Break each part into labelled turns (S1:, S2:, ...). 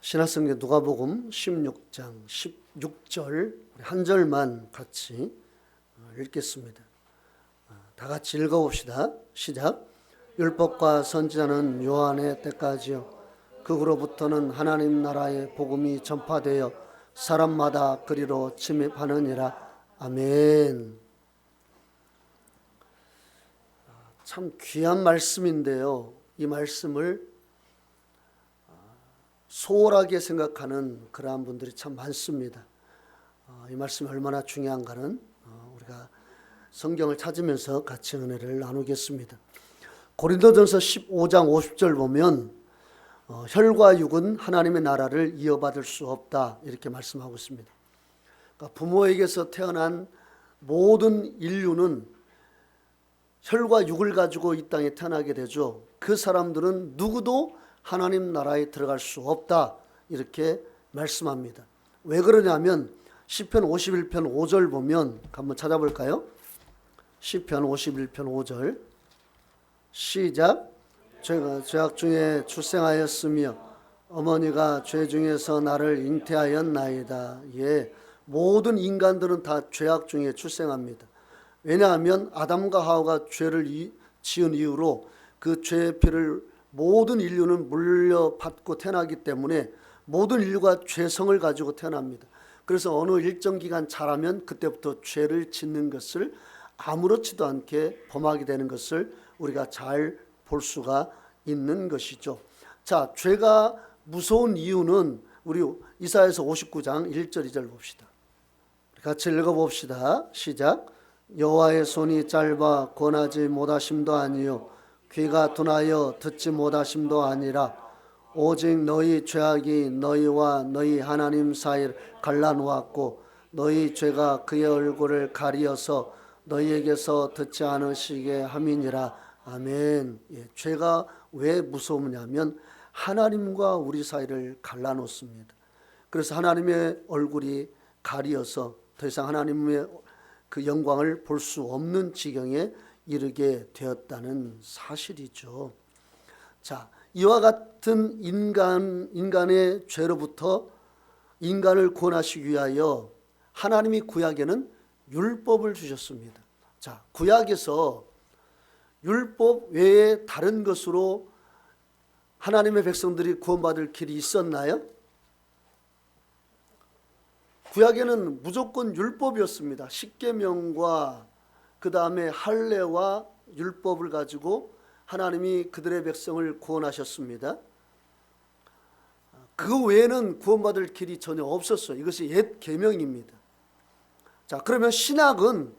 S1: 신약성경 누가복음 16장 16절 한 절만 같이 읽겠습니다. 다 같이 읽어봅시다. 시작. 율법과 선지자는 요한의 때까지요 그 후로부터는 하나님 나라의 복음이 전파되어 사람마다 그리로 침입하느니라. 아멘. 참 귀한 말씀인데요, 이 말씀을 소홀하게 생각하는 그러한 분들이 참 많습니다. 이 말씀이 얼마나 중요한가는 우리가 성경을 찾으면서 같이 은혜를 나누겠습니다. 고린도전서 15장 50절 보면 혈과 육은 하나님의 나라를 이어받을 수 없다, 이렇게 말씀하고 있습니다. 그러니까 부모에게서 태어난 모든 인류는 혈과 육을 가지고 이 땅에 태어나게 되죠. 그 사람들은 누구도 하나님 나라에 들어갈 수 없다, 이렇게 말씀합니다. 왜 그러냐면 시편 51편 5절 보면 한번 찾아볼까요? 시편 51편 5절 시작. 제가 죄악 중에 출생하였으며 어머니가 죄 중에서 나를 잉태하였나이다. 예, 모든 인간들은 다 죄악 중에 출생합니다. 왜냐하면 아담과 하와가 죄를 지은 이후로 그 죄의 피를 모든 인류는 물려받고 태어나기 때문에 모든 인류가 죄성을 가지고 태어납니다. 그래서 어느 일정 기간 자라면 그때부터 죄를 짓는 것을 아무렇지도 않게 범하게 되는 것을 우리가 잘 볼 수가 있는 것이죠. 자, 죄가 무서운 이유는 우리 이사야서 59장 1절 2절 봅시다. 같이 읽어봅시다. 시작. 여호와의 손이 짧아 권하지 못하심도 아니요 귀가 둔하여 듣지 못하심도 아니라 오직 너희 죄악이 너희와 너희 하나님 사이를 갈라놓았고 너희 죄가 그의 얼굴을 가리어서 너희에게서 듣지 않으시게 함이니라. 아멘. 예, 죄가 왜 무서우냐면 하나님과 우리 사이를 갈라놓습니다. 그래서 하나님의 얼굴이 가리어서 더 이상 하나님의 그 영광을 볼 수 없는 지경에 이르게 되었다는 사실이죠. 자, 이와 같은 인간의 죄로부터 인간을 구원하시기 위하여 하나님이 구약에는 율법을 주셨습니다. 자, 구약에서 율법 외에 다른 것으로 하나님의 백성들이 구원받을 길이 있었나요? 구약에는 무조건 율법이었습니다. 십계명과 그 다음에 할례와 율법을 가지고 하나님이 그들의 백성을 구원하셨습니다. 그 외에는 구원받을 길이 전혀 없었어요. 이것이 옛 계명입니다. 자, 그러면 신학은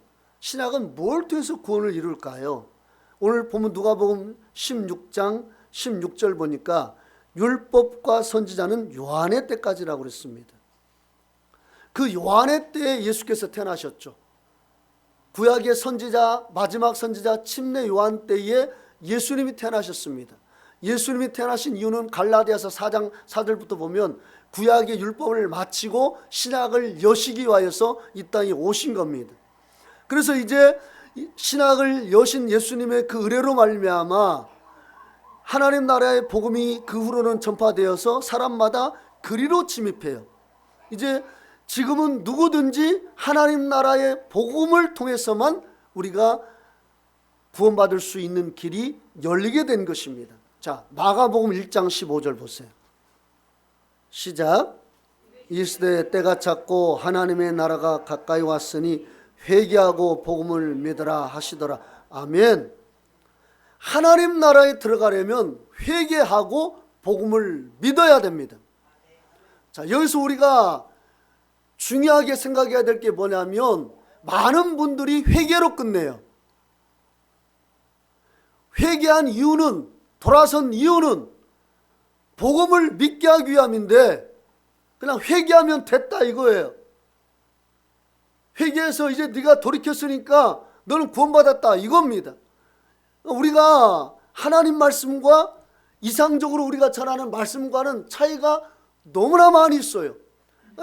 S1: 뭘 통해서 구원을 이룰까요? 오늘 보면 누가복음 16장 16절 보니까 율법과 선지자는 요한의 때까지라고 그랬습니다. 그 요한의 때에 예수께서 태어나셨죠. 구약의 선지자, 마지막 선지자 침례 요한 때에 예수님이 태어나셨습니다. 예수님이 태어나신 이유는 갈라디아서 4장 4절부터 보면 구약의 율법을 마치고 신약을 여시기 위하여서 이 땅에 오신 겁니다. 그래서 이제 신약을 여신 예수님의 그 의뢰로 말미암아 하나님 나라의 복음이 그 후로는 전파되어서 사람마다 그리로 침입해요. 이제 지금은 누구든지 하나님 나라의 복음을 통해서만 우리가 구원받을 수 있는 길이 열리게 된 것입니다. 자, 마가복음 1장 15절 보세요. 시작. 이 시대에 때가 찼고 하나님의 나라가 가까이 왔으니 회개하고 복음을 믿으라 하시더라. 아멘. 하나님 나라에 들어가려면 회개하고 복음을 믿어야 됩니다. 자, 여기서 우리가 중요하게 생각해야 될 게 뭐냐면 많은 분들이 회개로 끝내요. 회개한 이유는, 돌아선 이유는 복음을 믿게 하기 위함인데 그냥 회개하면 됐다 이거예요. 회개해서 이제 네가 돌이켰으니까 너는 구원받았다 이겁니다. 우리가 하나님 말씀과 이상적으로 우리가 전하는 말씀과는 차이가 너무나 많이 있어요.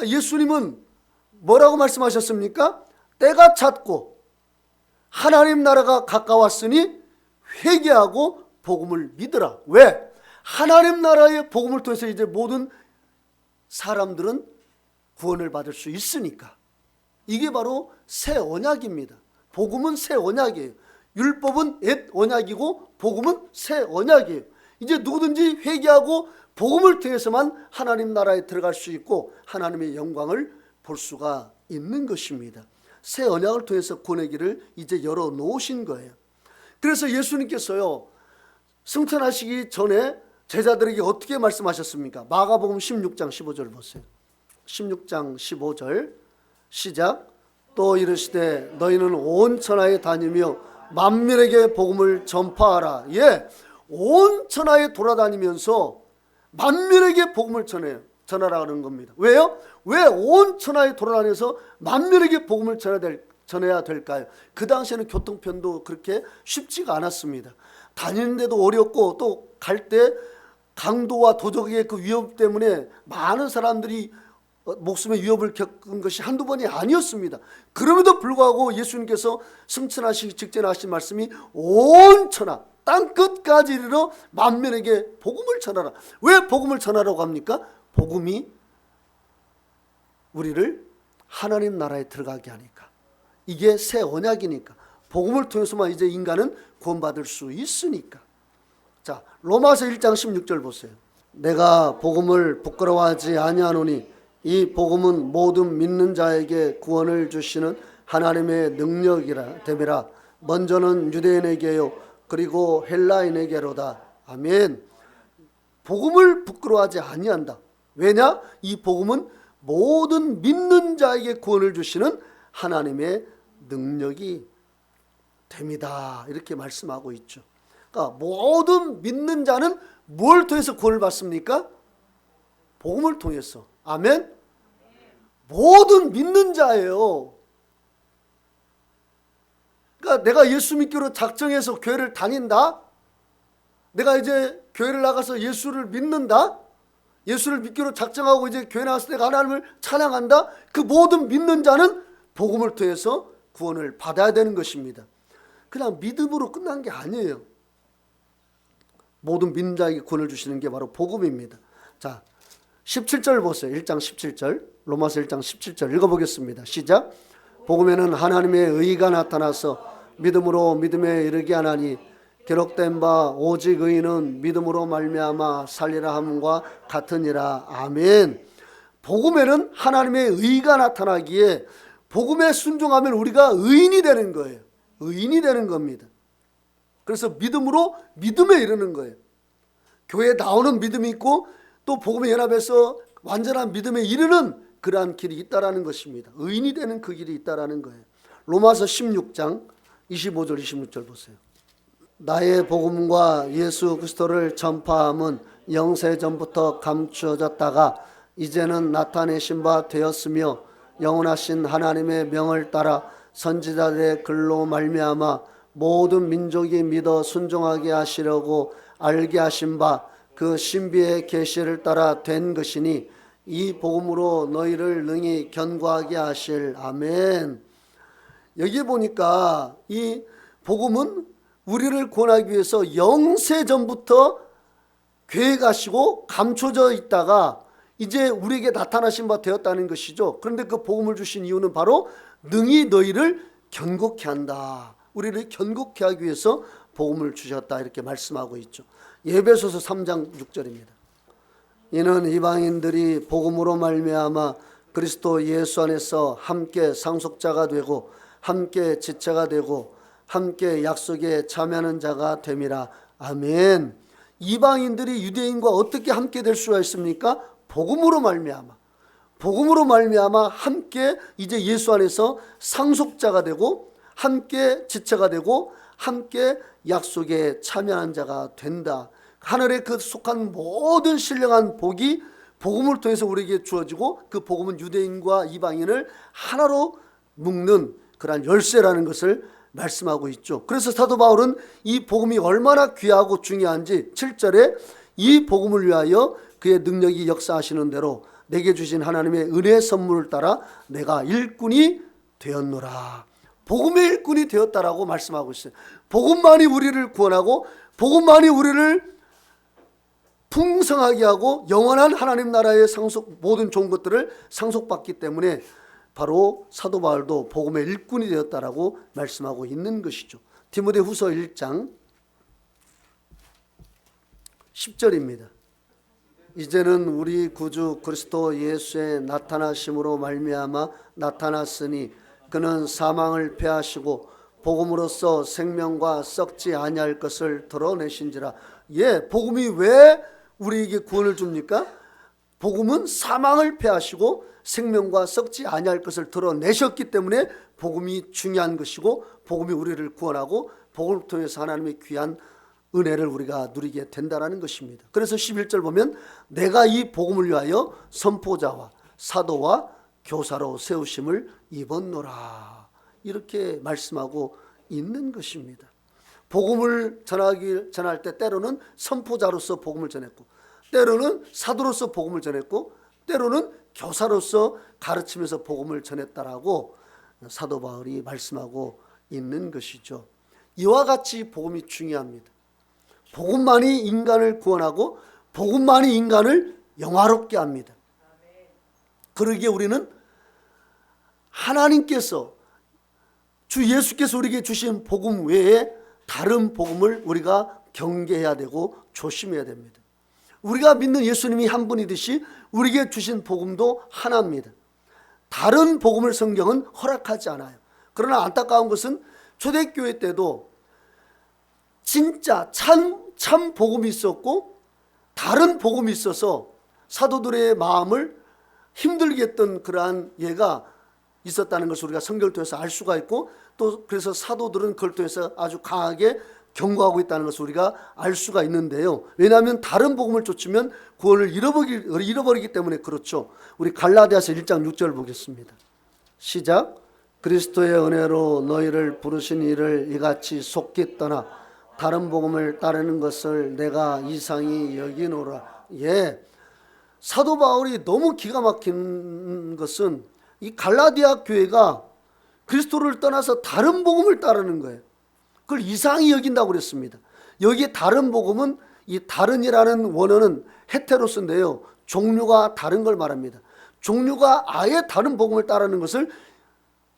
S1: 예수님은 뭐라고 말씀하셨습니까? 때가 찼고 하나님 나라가 가까웠으니 회개하고 복음을 믿으라. 왜? 하나님 나라의 복음을 통해서 이제 모든 사람들은 구원을 받을 수 있으니까. 이게 바로 새 언약입니다. 복음은 새 언약이에요. 율법은 옛 언약이고 복음은 새 언약이에요. 이제 누구든지 회개하고 복음을 통해서만 하나님 나라에 들어갈 수 있고 하나님의 영광을 볼 수가 있는 것입니다. 새 언약을 통해서 구원의 길을 이제 열어놓으신 거예요. 그래서 예수님께서요, 승천하시기 전에 제자들에게 어떻게 말씀하셨습니까? 마가복음 16장 15절 보세요. 16장 15절 시작. 또 이르시되 너희는 온 천하에 다니며 만민에게 복음을 전파하라. 예, 온 천하에 돌아다니면서 만민에게 복음을 전하라는 겁니다. 왜요? 왜 온 천하에 돌아다녀서 만민에게 복음을 전해야 될까요? 그 당시에는 교통편도 그렇게 쉽지가 않았습니다. 다니는데도 어렵고 또 갈 때 강도와 도적의 그 위협 때문에 많은 사람들이 목숨의 위협을 겪은 것이 한두 번이 아니었습니다. 그럼에도 불구하고 예수님께서 승천하시기 직전에 하신 말씀이 온 천하 땅 끝까지 이르러 만민에게 복음을 전하라. 왜 복음을 전하라고 합니까? 복음이 우리를 하나님 나라에 들어가게 하니까. 이게 새 언약이니까. 복음을 통해서만 이제 인간은 구원받을 수 있으니까. 자, 로마서 1장 16절 보세요. 내가 복음을 부끄러워하지 아니하노니 이 복음은 모든 믿는 자에게 구원을 주시는 하나님의 능력이라 됨이라. 먼저는 유대인에게요 그리고 헬라인에게로다. 아멘. 복음을 부끄러워하지 아니한다. 왜냐? 이 복음은 모든 믿는 자에게 구원을 주시는 하나님의 능력이 됩니다. 이렇게 말씀하고 있죠. 그러니까 모든 믿는 자는 뭘 통해서 구원을 받습니까? 복음을 통해서. 아멘. 모든 믿는 자예요. 그러니까 내가 예수 믿기로 작정해서 교회를 다닌다. 내가 이제 교회를 나가서 예수를 믿는다. 예수를 믿기로 작정하고 이제 교회 나가서 내가 하나님을 찬양한다. 그 모든 믿는 자는 복음을 통해서 구원을 받아야 되는 것입니다. 그냥 믿음으로 끝난 게 아니에요. 모든 믿는 자에게 구원을 주시는 게 바로 복음입니다. 자, 17절 보세요. 1장 17절. 로마서 1장 17절 읽어보겠습니다. 시작. 복음에는 하나님의 의가 나타나서 믿음으로 믿음에 이르게 하나니 기록된 바 오직 의인은 믿음으로 말미암아 살리라 함과 같으니라. 아멘. 복음에는 하나님의 의가 나타나기에 복음에 순종하면 우리가 의인이 되는 거예요. 의인이 되는 겁니다. 그래서 믿음으로 믿음에 이르는 거예요. 교회에 나오는 믿음이 있고 또 복음에 연합해서 완전한 믿음에 이르는 그러한 길이 있다라는 것입니다. 의인이 되는 그 길이 있다라는 거예요. 로마서 16장 25절 26절 보세요. 나의 복음과 예수 그리스도를 전파함은 영세전부터 감추어졌다가 이제는 나타내신 바 되었으며 영원하신 하나님의 명을 따라 선지자들의 글로 말미암아 모든 민족이 믿어 순종하게 하시려고 알게 하신 바 그 신비의 계시를 따라 된 것이니 이 복음으로 너희를 능히 견고하게 하실. 아멘. 여기 보니까 이 복음은 우리를 구원하기 위해서 영세전부터 계획하시고 감춰져 있다가 이제 우리에게 나타나신 바 되었다는 것이죠. 그런데 그 복음을 주신 이유는 바로 능히 너희를 견고케 한다. 우리를 견고케 하기 위해서 복음을 주셨다. 이렇게 말씀하고 있죠. 에베소서 3장 6절입니다. 이는 이방인들이 복음으로 말미암아 그리스도 예수 안에서 함께 상속자가 되고 함께 지체가 되고 함께 약속에 참여하는 자가 됨이라. 아멘. 이방인들이 유대인과 어떻게 함께 될 수가 있습니까? 복음으로 말미암아. 복음으로 말미암아 함께 이제 예수 안에서 상속자가 되고 함께 지체가 되고 함께 약속에 참여하는 자가 된다. 하늘에 그 속한 모든 신령한 복이 복음을 통해서 우리에게 주어지고 그 복음은 유대인과 이방인을 하나로 묶는 그러한 열쇠라는 것을 말씀하고 있죠. 그래서 사도 바울은 이 복음이 얼마나 귀하고 중요한지 7절에 이 복음을 위하여 그의 능력이 역사하시는 대로 내게 주신 하나님의 은혜의 선물을 따라 내가 일꾼이 되었노라. 복음의 일꾼이 되었다라고 말씀하고 있어요. 복음만이 우리를 구원하고 복음만이 우리를 풍성하게 하고 영원한 하나님 나라의 모든 좋은 것들을 상속받기 때문에 바로 사도 바울도 복음의 일꾼이 되었다라고 말씀하고 있는 것이죠. 디모데후서 1장 10절입니다. 이제는 우리 구주 그리스도 예수의 나타나심으로 말미암아 나타났으니 그는 사망을 패하시고 복음으로써 생명과 썩지 아니할 것을 드러내신지라. 복음이 왜 우리에게 구원을 줍니까? 복음은 사망을 패하시고 생명과 썩지 아니할 것을 드러내셨기 때문에 복음이 중요한 것이고 복음이 우리를 구원하고 복음을 통해서 하나님의 귀한 은혜를 우리가 누리게 된다는 것입니다. 그래서 11절 보면 내가 이 복음을 위하여 선포자와 사도와 교사로 세우심을 입었노라, 이렇게 말씀하고 있는 것입니다. 복음을 전할 때 때로는 선포자로서 복음을 전했고, 때로는 사도로서 복음을 전했고, 때로는 교사로서 가르치면서 복음을 전했다라고 사도 바울이 말씀하고 있는 것이죠. 이와 같이 복음이 중요합니다. 복음만이 인간을 구원하고 복음만이 인간을 영화롭게 합니다. 그러기에 우리는 하나님께서, 주 예수께서 우리에게 주신 복음 외에 다른 복음을 우리가 경계해야 되고 조심해야 됩니다. 우리가 믿는 예수님이 한 분이듯이 우리에게 주신 복음도 하나입니다. 다른 복음을 성경은 허락하지 않아요. 그러나 안타까운 것은 초대교회 때도 진짜 참 복음이 있었고 다른 복음이 있어서 사도들의 마음을 힘들게 했던 그러한 예가 있었다는 것을 우리가 성경을 통해서 알 수가 있고, 또 그래서 사도들은 그걸 통해서 아주 강하게 경고하고 있다는 것을 우리가 알 수가 있는데요. 왜냐하면 다른 복음을 쫓으면 구원을 잃어버리기 때문에 그렇죠. 우리 갈라디아서 1장 6절 보겠습니다. 시작. 그리스도의 은혜로 너희를 부르신 이를 이같이 속기 떠나 다른 복음을 따르는 것을 내가 이상히 여기노라. 사도 바울이 너무 기가 막힌 것은 이 갈라디아 교회가 그리스도를 떠나서 다른 복음을 따르는 거예요. 그걸 이상히 여긴다고 그랬습니다. 여기에 다른 복음은 이 다른이라는 원어는 헤테로스인데요, 종류가 다른 걸 말합니다. 종류가 아예 다른 복음을 따르는 것을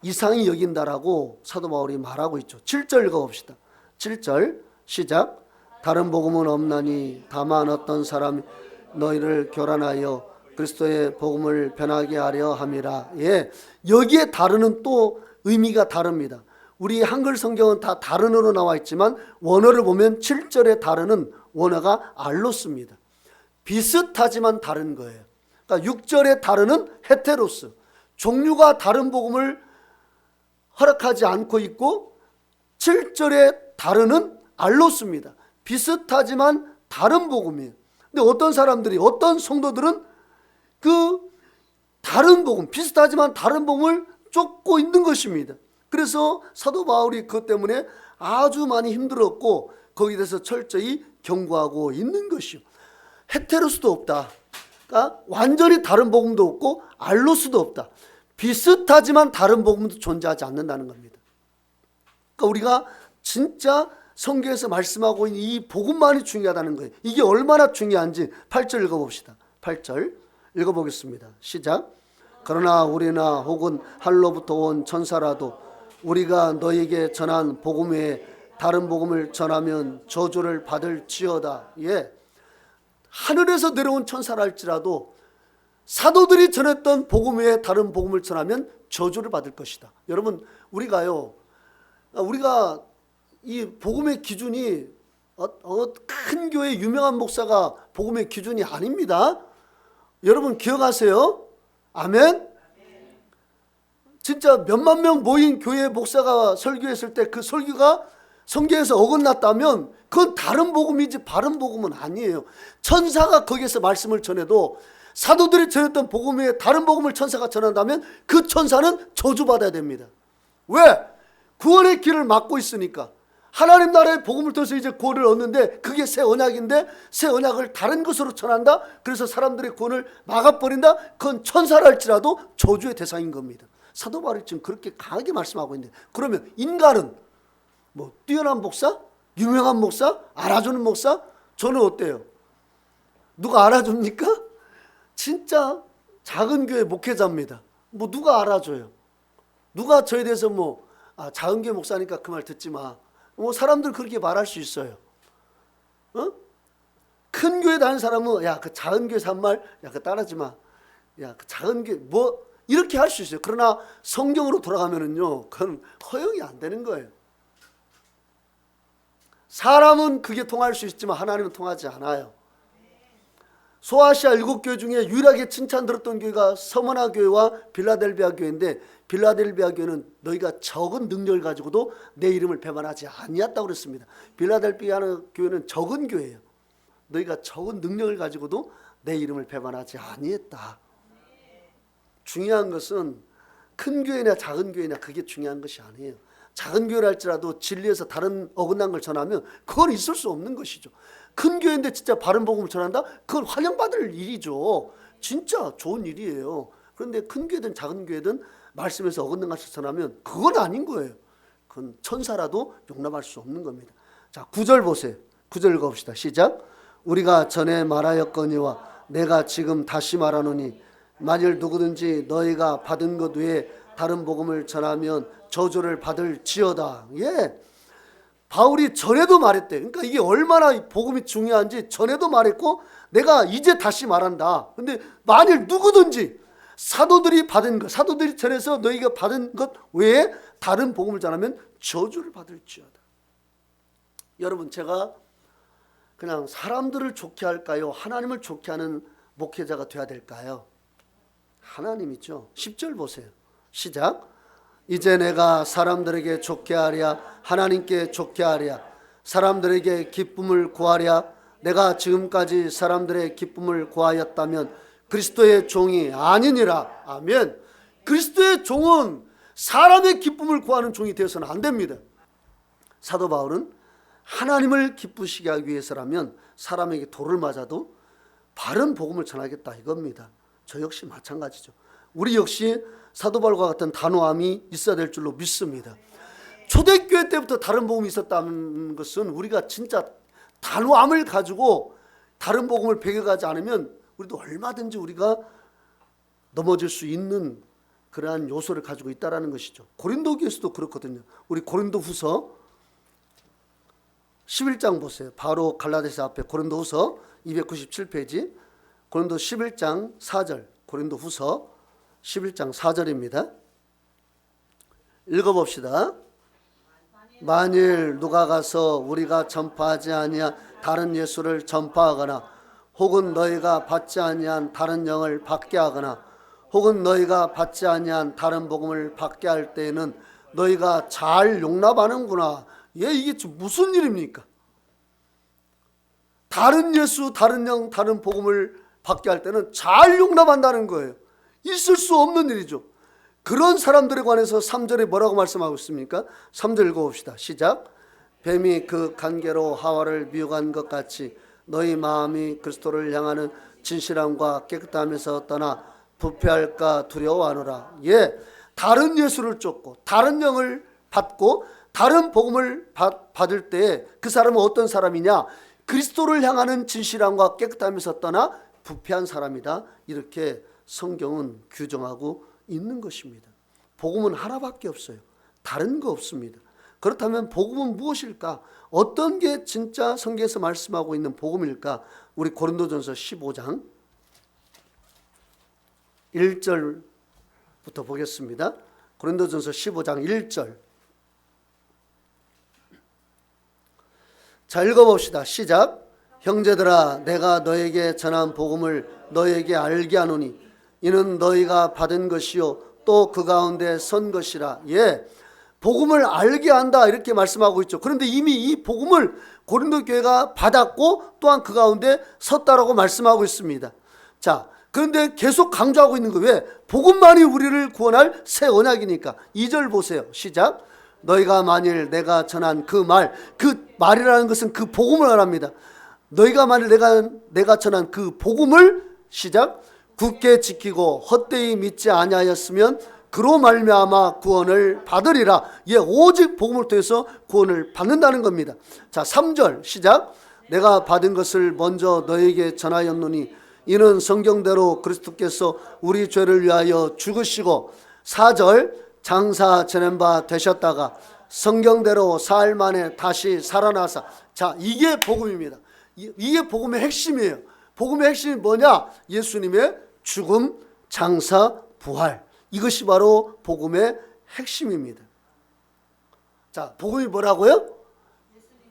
S1: 이상히 여긴다라고 사도 바울이 말하고 있죠. 7절 읽어봅시다. 7절 시작. 다른 복음은 없나니 다만 어떤 사람이 너희를 교란하여 그리스도의 복음을 변하게 하려 함이라. 여기에 다른은 또 의미가 다릅니다. 우리 한글 성경은 다 다른으로 나와 있지만 원어를 보면 7절의 다른은 원어가 알로스입니다. 비슷하지만 다른 거예요. 그러니까 6절의 다른은 헤테로스, 종류가 다른 복음을 허락하지 않고 있고, 7절의 다른은 알로스입니다. 비슷하지만 다른 복음이에요. 근데 어떤 사람들이, 어떤 성도들은 그 다른 복음, 비슷하지만 다른 복음을 쫓고 있는 것입니다. 그래서 사도 바울이 그것 때문에 아주 많이 힘들었고 거기에 대해서 철저히 경고하고 있는 것이요. 헤테로스도 없다. 그러니까 완전히 다른 복음도 없고 알로스도 없다. 비슷하지만 다른 복음도 존재하지 않는다는 겁니다. 그러니까 우리가 진짜 성경에서 말씀하고 있는 이 복음만이 중요하다는 거예요. 이게 얼마나 중요한지 8절 읽어봅시다. 8절 읽어보겠습니다. 시작. 그러나 우리나 혹은 하늘로부터 온 천사라도 우리가 너에게 전한 복음 외에 다른 복음을 전하면 저주를 받을지어다. 하늘에서 내려온 천사랄지라도 사도들이 전했던 복음 외에 다른 복음을 전하면 저주를 받을 것이다. 여러분, 우리가 이 복음의 기준이 큰 교회 유명한 목사가 복음의 기준이 아닙니다. 여러분 기억하세요? 아멘? 진짜 몇만 명 모인 교회 목사가 설교했을 때 그 설교가 성경에서 어긋났다면 그건 다른 복음이지 바른 복음은 아니에요. 천사가 거기에서 말씀을 전해도 사도들이 전했던 복음 외에 다른 복음을 천사가 전한다면 그 천사는 저주받아야 됩니다. 왜? 구원의 길을 막고 있으니까. 하나님 나라의 복음을 통해서 이제 구원을 얻는데 그게 새 언약인데 새 언약을 다른 것으로 전한다? 그래서 사람들의 구원을 막아버린다? 그건 천사랄지라도 저주의 대상인 겁니다. 사도 바울이 지금 그렇게 강하게 말씀하고 있는데, 그러면 인간은 뛰어난 목사? 유명한 목사? 알아주는 목사? 저는 어때요? 누가 알아줍니까? 진짜 작은 교회 목회자입니다. 뭐 누가 알아줘요? 누가 저에 대해서 작은 교회 목사니까 그 말 듣지 마. 사람들 그렇게 말할 수 있어요. 큰 교회 다니는 사람은 야, 그 작은 교회 산 말, 야, 그 따르지 마. 야, 그 작은 교회 이렇게 할 수 있어요. 그러나 성경으로 돌아가면은요, 그건 허용이 안 되는 거예요. 사람은 그게 통할 수 있지만 하나님은 통하지 않아요. 소아시아 7교회 중에 유일하게 칭찬 들었던 교회가 서머나 교회와 빌라델비아 교회인데, 빌라델비아 교회는 너희가 적은 능력을 가지고도 내 이름을 배반하지 아니했다고 그랬습니다. 빌라델비아 교회는 적은 교회예요. 너희가 적은 능력을 가지고도 내 이름을 배반하지 아니했다. 중요한 것은 큰 교회냐 작은 교회냐 그게 중요한 것이 아니에요. 작은 교회라 할지라도 진리에서 다른 어긋난 걸 전하면 그건 있을 수 없는 것이죠. 큰 교회인데 진짜 바른 복음을 전한다? 그건 환영받을 일이죠. 진짜 좋은 일이에요. 그런데 큰 교회든 작은 교회든 말씀에서 어긋난 것을 전하면 그건 아닌 거예요. 그건 천사라도 용납할 수 없는 겁니다. 자, 9절 보세요. 9절 읽어봅시다. 시작. 우리가 전에 말하였거니와 내가 지금 다시 말하노니 만일 누구든지 너희가 받은 것 외에 다른 복음을 전하면 저주를 받을지어다. 예, 바울이 전에도 말했대. 그러니까 이게 얼마나 복음이 중요한지 전에도 말했고 내가 이제 다시 말한다. 근데 만일 누구든지 사도들이 받은 것, 사도들이 전해서 너희가 받은 것 외에 다른 복음을 전하면 저주를 받을지어다. 여러분, 제가 그냥 사람들을 좋게 할까요? 하나님을 좋게 하는 목회자가 돼야 될까요? 하나님이죠. 10절 보세요. 시작. 이제 내가 사람들에게 좋게 하랴 하나님께 좋게 하랴 사람들에게 기쁨을 구하랴. 내가 지금까지 사람들의 기쁨을 구하였다면 그리스도의 종이 아니니라. 아멘. 그리스도의 종은 사람의 기쁨을 구하는 종이 되어서는 안 됩니다. 사도 바울은 하나님을 기쁘시게 하기 위해서라면 사람에게 돌을 맞아도 바른 복음을 전하겠다 이겁니다. 저 역시 마찬가지죠. 우리 역시 사도 바울과 같은 단호함이 있어야 될 줄로 믿습니다. 초대교회 때부터 다른 복음이 있었다는 것은 우리가 진짜 단호함을 가지고 다른 복음을 배겨가지 않으면 우리도 얼마든지 우리가 넘어질 수 있는 그러한 요소를 가지고 있다는 것이죠. 고린도 교회에서도 그렇거든요. 우리 고린도 후서 11장 보세요. 바로 갈라디아서 앞에 고린도 후서 297페이지 고린도 11장 4절 고린도 후서 11장 4절입니다. 읽어봅시다. 만일 누가 가서 우리가 전파하지 아니한 다른 예수를 전파하거나 혹은 너희가 받지 아니한 다른 영을 받게 하거나 혹은 너희가 받지 아니한 다른 복음을 받게 할 때에는 너희가 잘 용납하는구나. 이게 무슨 일입니까? 다른 예수, 다른 영, 다른 복음을 받게 할 때는 잘 용납한다는 거예요. 있을 수 없는 일이죠. 그런 사람들에 관해서 3절에 뭐라고 말씀하고 있습니까? 3절 읽어봅시다. 시작. 뱀이 그 간계로 하와를 미혹한 것 같이 너희 마음이 그리스도를 향하는 진실함과 깨끗함에서 떠나 부패할까 두려워하노라. 예, 다른 예수를 쫓고 다른 영을 받고 다른 복음을 받을 때 그 사람은 어떤 사람이냐? 그리스도를 향하는 진실함과 깨끗함에서 떠나 부패한 사람이다. 이렇게 성경은 규정하고 있는 것입니다. 복음은 하나밖에 없어요. 다른 거 없습니다. 그렇다면 복음은 무엇일까? 어떤 게 진짜 성경에서 말씀하고 있는 복음일까? 우리 고린도전서 15장 1절부터 보겠습니다. 고린도전서 15장 1절. 자, 읽어봅시다. 시작. 형제들아, 내가 너에게 전한 복음을 너에게 알게 하노니 이는 너희가 받은 것이요 또 그 가운데 선 것이라. 예, 복음을 알게 한다 이렇게 말씀하고 있죠. 그런데 이미 이 복음을 고린도 교회가 받았고 또한 그 가운데 섰다라고 말씀하고 있습니다. 자, 그런데 계속 강조하고 있는 거예요. 왜? 복음만이 우리를 구원할 새 언약이니까. 2절 보세요. 시작. 너희가 만일 내가 전한 그 말이라는 것은 그 복음을 말합니다. 너희가 만일 내가 전한 그 복음을 시작 굳게 지키고 헛되이 믿지 아니하였으면 그로 말미암아 구원을 받으리라. 예, 오직 복음을 통해서 구원을 받는다는 겁니다. 자, 3절 시작. 내가 받은 것을 먼저 너에게 전하였노니 이는 성경대로 그리스도께서 우리 죄를 위하여 죽으시고 4절 장사 지낸 바 되셨다가 성경대로 사흘 만에 다시 살아나사. 자, 이게 복음입니다. 이게 복음의 핵심이에요. 복음의 핵심이 뭐냐? 예수님의 죽음, 장사, 부활. 이것이 바로 복음의 핵심입니다. 자, 복음이 뭐라고요?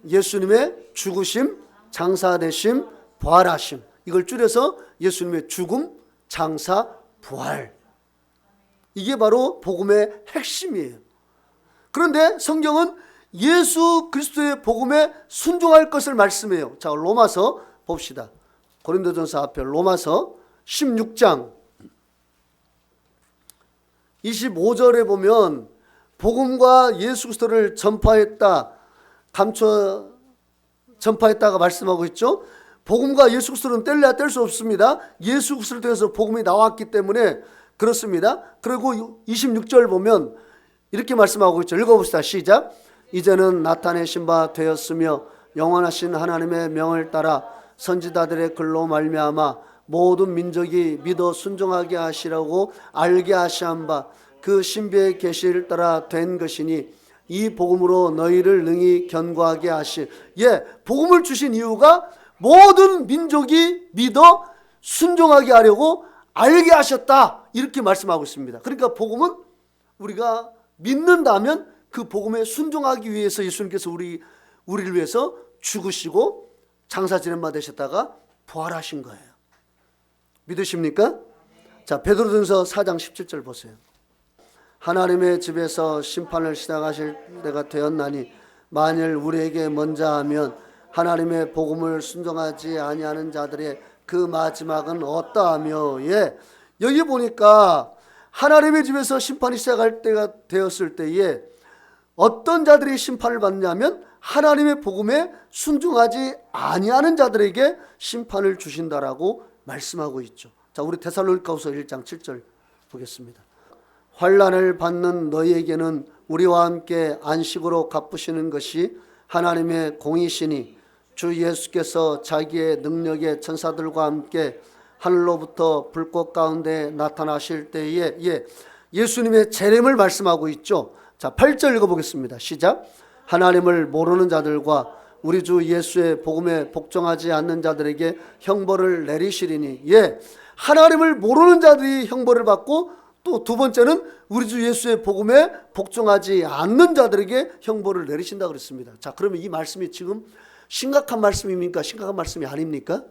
S1: 예수님의 죽으심, 장사되심, 부활하심. 이걸 줄여서 예수님의 죽음, 장사, 부활. 이게 바로 복음의 핵심이에요. 그런데 성경은 예수 그리스도의 복음에 순종할 것을 말씀해요. 자, 로마서 봅시다. 고린도전서 앞에 로마서 16장 25절에 보면 복음과 예수 그리스도를 전파했다가 말씀하고 있죠. 복음과 예수 그리스도는 뗄래야 뗄 수 없습니다. 예수 그리스도를 통해서 복음이 나왔기 때문에 그렇습니다. 그리고 26절 보면 이렇게 말씀하고 있죠. 읽어봅시다. 시작. 이제는 나타내신 바 되었으며 영원하신 하나님의 명을 따라 선지자들의 글로 말미암아 모든 민족이 믿어 순종하게 하시라고 알게 하시한 바 그 신비의 계시를 따라 된 것이니 이 복음으로 너희를 능히 견고하게 하실. 복음을 주신 이유가 모든 민족이 믿어 순종하게 하려고 알게 하셨다. 이렇게 말씀하고 있습니다. 그러니까 복음은 우리가 믿는다면 그 복음에 순종하기 위해서 예수님께서 우리를 위해서 죽으시고 장사 지낸 바 되셨다가 부활하신 거예요. 믿으십니까? 자, 베드로전서 4장 17절 보세요. 하나님의 집에서 심판을 시작하실 때가 되었나니 만일 우리에게 먼저 하면 하나님의 복음을 순종하지 아니하는 자들의 그 마지막은 어떠하며. 여기 보니까 하나님의 집에서 심판이 시작할 때가 되었을 때에 어떤 자들이 심판을 받냐면 하나님의 복음에 순종하지 아니하는 자들에게 심판을 주신다라고 말씀하고 있죠. 자, 우리 데살로니가후서 1장 7절 보겠습니다. 환난을 받는 너희에게는 우리와 함께 안식으로 갚으시는 것이 하나님의 공이시니 주 예수께서 자기의 능력의 천사들과 함께 하늘로부터 불꽃 가운데 나타나실 때에 예수님의 재림을 말씀하고 있죠. 자, 8절 읽어보겠습니다. 시작. 하나님을 모르는 자들과 우리 주 예수의 복음에 복종하지 않는 자들에게 형벌을 내리시리니. 하나님을 모르는 자들이 형벌을 받고 또 두 번째는 우리 주 예수의 복음에 복종하지 않는 자들에게 형벌을 내리신다 그랬습니다. 자, 그러면 이 말씀이 지금 심각한 말씀입니까? 심각한 말씀이 아닙니까?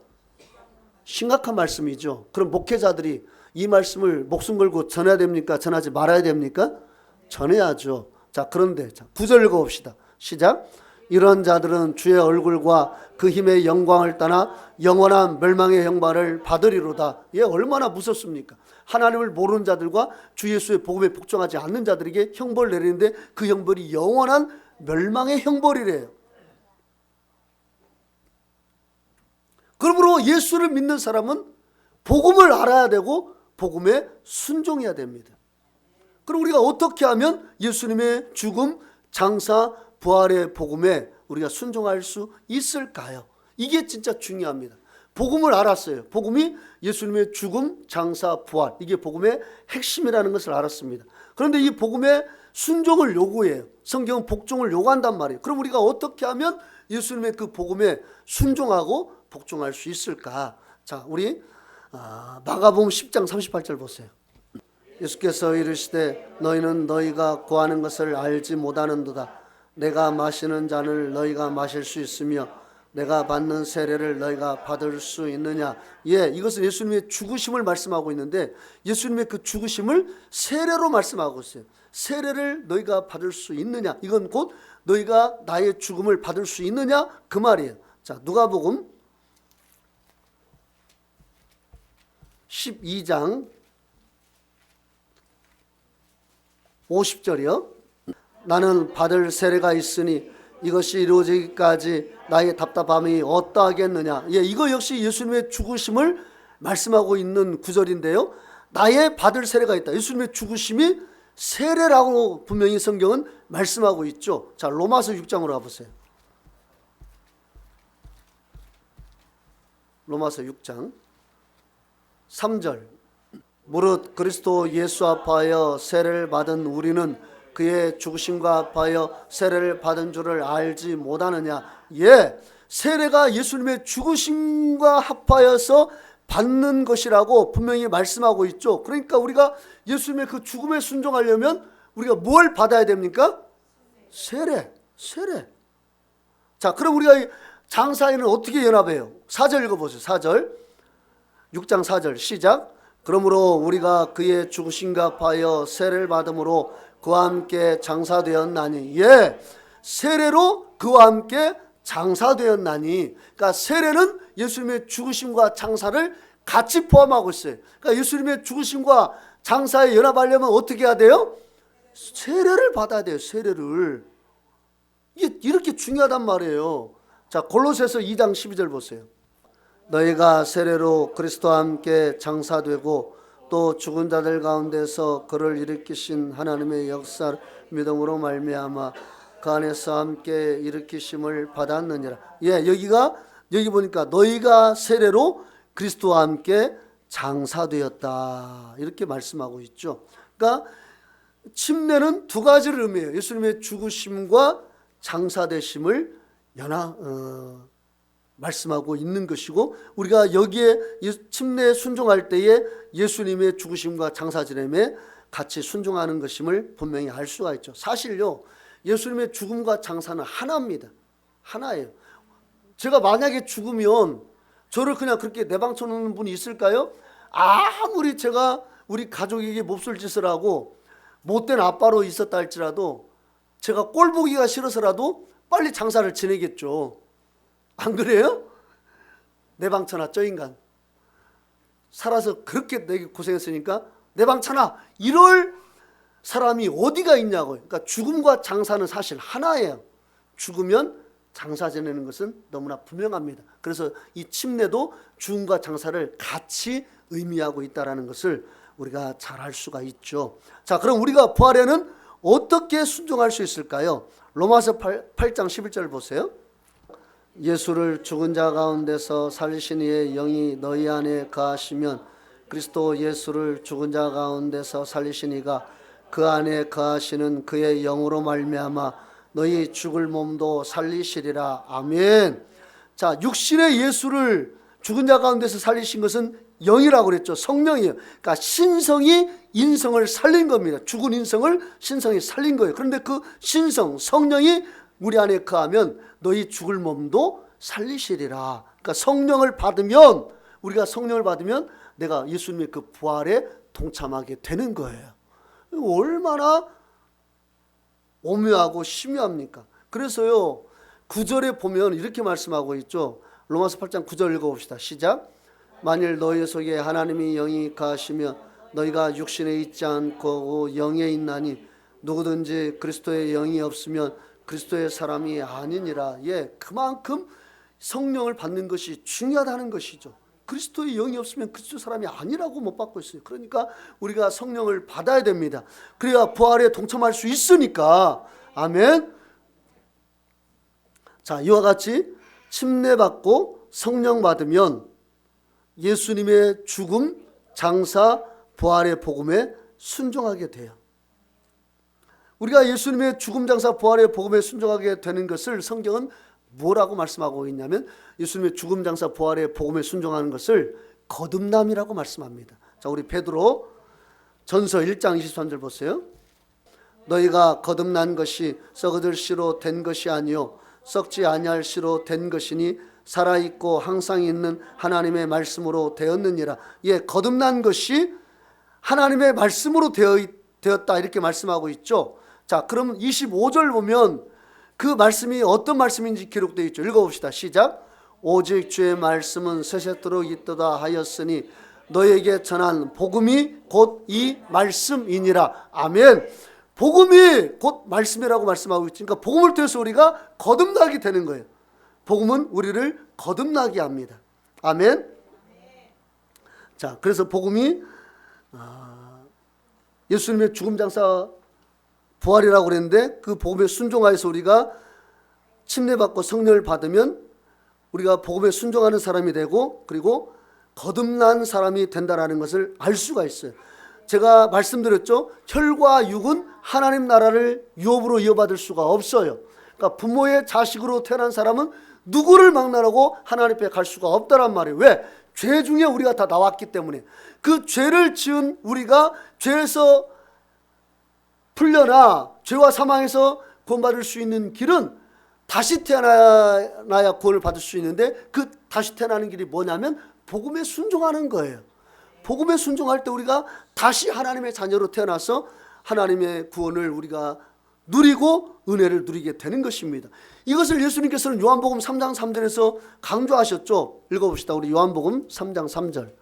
S1: 심각한 말씀이죠. 그럼 목회자들이 이 말씀을 목숨 걸고 전해야 됩니까? 전하지 말아야 됩니까? 전해야죠. 자, 그런데 9절 읽어봅시다. 시작. 이런 자들은 주의 얼굴과 그 힘의 영광을 떠나 영원한 멸망의 형벌을 받으리로다. 얼마나 무섭습니까? 하나님을 모르는 자들과 주 예수의 복음에 복종하지 않는 자들에게 형벌을 내리는데 그 형벌이 영원한 멸망의 형벌이래요. 그러므로 예수를 믿는 사람은 복음을 알아야 되고 복음에 순종해야 됩니다. 그럼 우리가 어떻게 하면 예수님의 죽음, 장사, 부활의 복음에 우리가 순종할 수 있을까요? 이게 진짜 중요합니다. 복음을 알았어요. 복음이 예수님의 죽음, 장사, 부활, 이게 복음의 핵심이라는 것을 알았습니다. 그런데 이 복음의 순종을 요구해요. 성경은 복종을 요구한단 말이에요. 그럼 우리가 어떻게 하면 예수님의 그 복음에 순종하고 복종할 수 있을까? 자, 우리 마가복음 10장 38절 보세요. 예수께서 이르시되 너희는 너희가 구하는 것을 알지 못하는도다. 내가 마시는 잔을 너희가 마실 수 있으며 내가 받는 세례를 너희가 받을 수 있느냐. 이것은 예수님의 죽으심을 말씀하고 있는데 예수님의 그 죽으심을 세례로 말씀하고 있어요. 세례를 너희가 받을 수 있느냐. 이건 곧 너희가 나의 죽음을 받을 수 있느냐 그 말이에요. 자, 누가복음 12장 50절이요. 나는 받을 세례가 있으니 이것이 이루어지기까지 나의 답답함이 어떠하겠느냐. 이거 역시 예수님의 죽으심을 말씀하고 있는 구절인데요. 나의 받을 세례가 있다. 예수님의 죽으심이 세례라고 분명히 성경은 말씀하고 있죠. 자, 로마서 6장으로 가보세요. 로마서 6장 3절. 무릇 그리스도 예수 합하여 세례를 받은 우리는 그의 죽으심과 합하여 세례를 받은 줄을 알지 못하느냐. 예, 세례가 예수님의 죽으심과 합하여서 받는 것이라고 분명히 말씀하고 있죠. 그러니까 우리가 예수님의 그 죽음에 순종하려면 우리가 뭘 받아야 됩니까? 세례. 자, 그럼 우리가 장사에는 어떻게 연합해요? 4절 읽어보세요. 4절 6장 4절 시작. 그러므로 우리가 그의 죽으심과 합하여 세례를 받음으로 그와 함께 장사되었나니. 예, 세례로 그와 함께 장사되었나니. 그러니까 세례는 예수님의 죽으심과 장사를 같이 포함하고 있어요. 그러니까 예수님의 죽으심과 장사에 연합하려면 어떻게 해야 돼요? 세례를 받아야 돼요. 세례를. 이게 이렇게 중요하단 말이에요. 자, 골로새서 2장 12절 보세요. 너희가 세례로 그리스도와 함께 장사되고 또 죽은 자들 가운데서 그를 일으키신 하나님의 역사를 믿음으로 말미암아 그 안에서 함께 일으키심을 받았느니라. 예, 여기 보니까 너희가 세례로 그리스도와 함께 장사되었다 이렇게 말씀하고 있죠. 그러니까 침례는 두 가지를 의미해요. 예수님의 죽으심과 장사되심을 말씀하고 있는 것이고, 우리가 여기에 침례에 순종할 때에 예수님의 죽으심과 장사 지냄에 같이 순종하는 것임을 분명히 알 수가 있죠. 사실요, 예수님의 죽음과 장사는 하나입니다. 하나예요. 제가 만약에 죽으면 저를 그냥 그렇게 내방쳐 놓는 분이 있을까요? 아무리 제가 우리 가족에게 몹쓸 짓을 하고 못된 아빠로 있었다 할지라도 제가 꼴 보기가 싫어서라도 빨리 장사를 지내겠죠. 안 그래요? 내방쳐놔 저 인간 살아서 그렇게 내게 고생했으니까 내방쳐놔 이럴 사람이 어디가 있냐고요. 그러니까 죽음과 장사는 사실 하나예요. 죽으면 장사 지내는 것은 너무나 분명합니다. 그래서 이 침례도 죽음과 장사를 같이 의미하고 있다는 것을 우리가 잘 알 수가 있죠. 자, 그럼 우리가 부활에는 어떻게 순종할 수 있을까요? 로마서 8장 11절 보세요. 예수를 죽은 자 가운데서 살리신 이의 영이 너희 안에 거하시면 그리스도 예수를 죽은 자 가운데서 살리신 이가 그 안에 거하시는 그의 영으로 말미암아 너희 죽을 몸도 살리시리라. 아멘. 자, 육신의 예수를 죽은 자 가운데서 살리신 것은 영이라고 그랬죠. 성령이에요. 그러니까 신성이 인성을 살린 겁니다. 죽은 인성을 신성이 살린 거예요. 그런데 그 신성, 성령이 우리 안에 거하면 너희 죽을 몸도 살리시리라. 그러니까 성령을 받으면, 우리가 성령을 받으면 내가 예수님의 그 부활에 동참하게 되는 거예요. 얼마나 오묘하고 심오합니까? 그래서요, 9절에 보면 이렇게 말씀하고 있죠. 로마서 8장 9절 읽어봅시다. 시작. 만일 너희 속에 하나님이 영이 거하시면 너희가 육신에 있지 않고 영에 있나니 누구든지 그리스도의 영이 없으면 그리스도의 사람이 아니니라. 예, 그만큼 성령을 받는 것이 중요하다는 것이죠. 그리스도의 영이 없으면 그리스도 사람이 아니라고 못 받고 있어요. 그러니까 우리가 성령을 받아야 됩니다. 그래야 부활에 동참할 수 있으니까. 아멘. 자, 이와 같이 침례받고 성령 받으면 예수님의 죽음, 장사, 부활의 복음에 순종하게 돼요. 우리가 예수님의 죽음, 장사, 부활의 복음에 순종하게 되는 것을 성경은 뭐라고 말씀하고 있냐면 예수님의 죽음, 장사, 부활의 복음에 순종하는 것을 거듭남이라고 말씀합니다. 자, 우리 베드로 전서 1장 23절 보세요. 너희가 거듭난 것이 썩어질 씨로 된 것이 아니요 썩지 아니할 씨로 된 것이니 살아있고 항상 있는 하나님의 말씀으로 되었느니라. 예, 거듭난 것이 하나님의 말씀으로 되었다 이렇게 말씀하고 있죠. 자, 그럼 25절 보면 그 말씀이 어떤 말씀인지 기록되어 있죠. 읽어봅시다. 시작. 오직 주의 말씀은 세세토록 있도다 하였으니 너에게 전한 복음이 곧 이 말씀이니라. 아멘. 복음이 곧 말씀이라고 말씀하고 있으니까 그러니까 복음을 통해서 우리가 거듭나게 되는 거예요. 복음은 우리를 거듭나게 합니다. 아멘. 자, 그래서 복음이 예수님의 죽음, 장사, 부활이라고 그랬는데 그 복음에 순종하여서 우리가 침례받고 성령을 받으면 우리가 복음에 순종하는 사람이 되고 그리고 거듭난 사람이 된다는 것을 알 수가 있어요. 제가 말씀드렸죠. 혈과 육은 하나님 나라를 유업으로 이어받을 수가 없어요. 그러니까 부모의 자식으로 태어난 사람은 누구를 막론하고 하나님 앞에 갈 수가 없다란 말이에요. 왜? 죄 중에 우리가 다 나왔기 때문에. 그 죄를 지은 우리가 죄에서 풀려나 죄와 사망에서 구원받을 수 있는 길은 다시 태어나야 구원을 받을 수 있는데, 그 다시 태어나는 길이 뭐냐면 복음에 순종하는 거예요. 복음에 순종할 때 우리가 다시 하나님의 자녀로 태어나서 하나님의 구원을 우리가 누리고 은혜를 누리게 되는 것입니다. 이것을 예수님께서는 요한복음 3장 3절에서 강조하셨죠. 읽어봅시다. 우리 요한복음 3장 3절.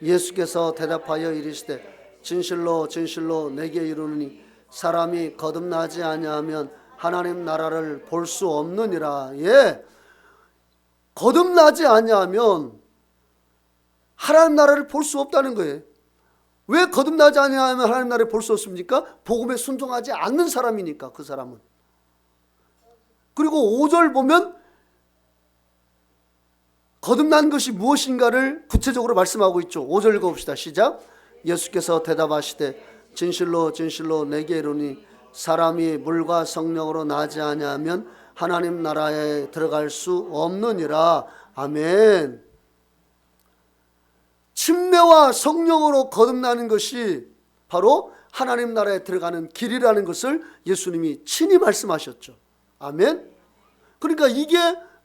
S1: 예수께서 대답하여 이르시되 진실로 진실로 내게 이르노니 사람이 거듭나지 아니하면 하나님 나라를 볼 수 없느니라. 예, 거듭나지 아니하면 하나님 나라를 볼 수 없다는 거예요. 왜 거듭나지 아니하면 하나님 나라를 볼 수 없습니까? 복음에 순종하지 않는 사람이니까, 그 사람은. 그리고 5절 보면 거듭난 것이 무엇인가를 구체적으로 말씀하고 있죠. 5절 읽어봅시다. 시작. 예수께서 대답하시되 진실로 진실로 내게 이르노니 사람이 물과 성령으로 나지 아니하면 하나님 나라에 들어갈 수 없느니라. 아멘. 침례와 성령으로 거듭나는 것이 바로 하나님 나라에 들어가는 길이라는 것을 예수님이 친히 말씀하셨죠. 아멘. 그러니까 이게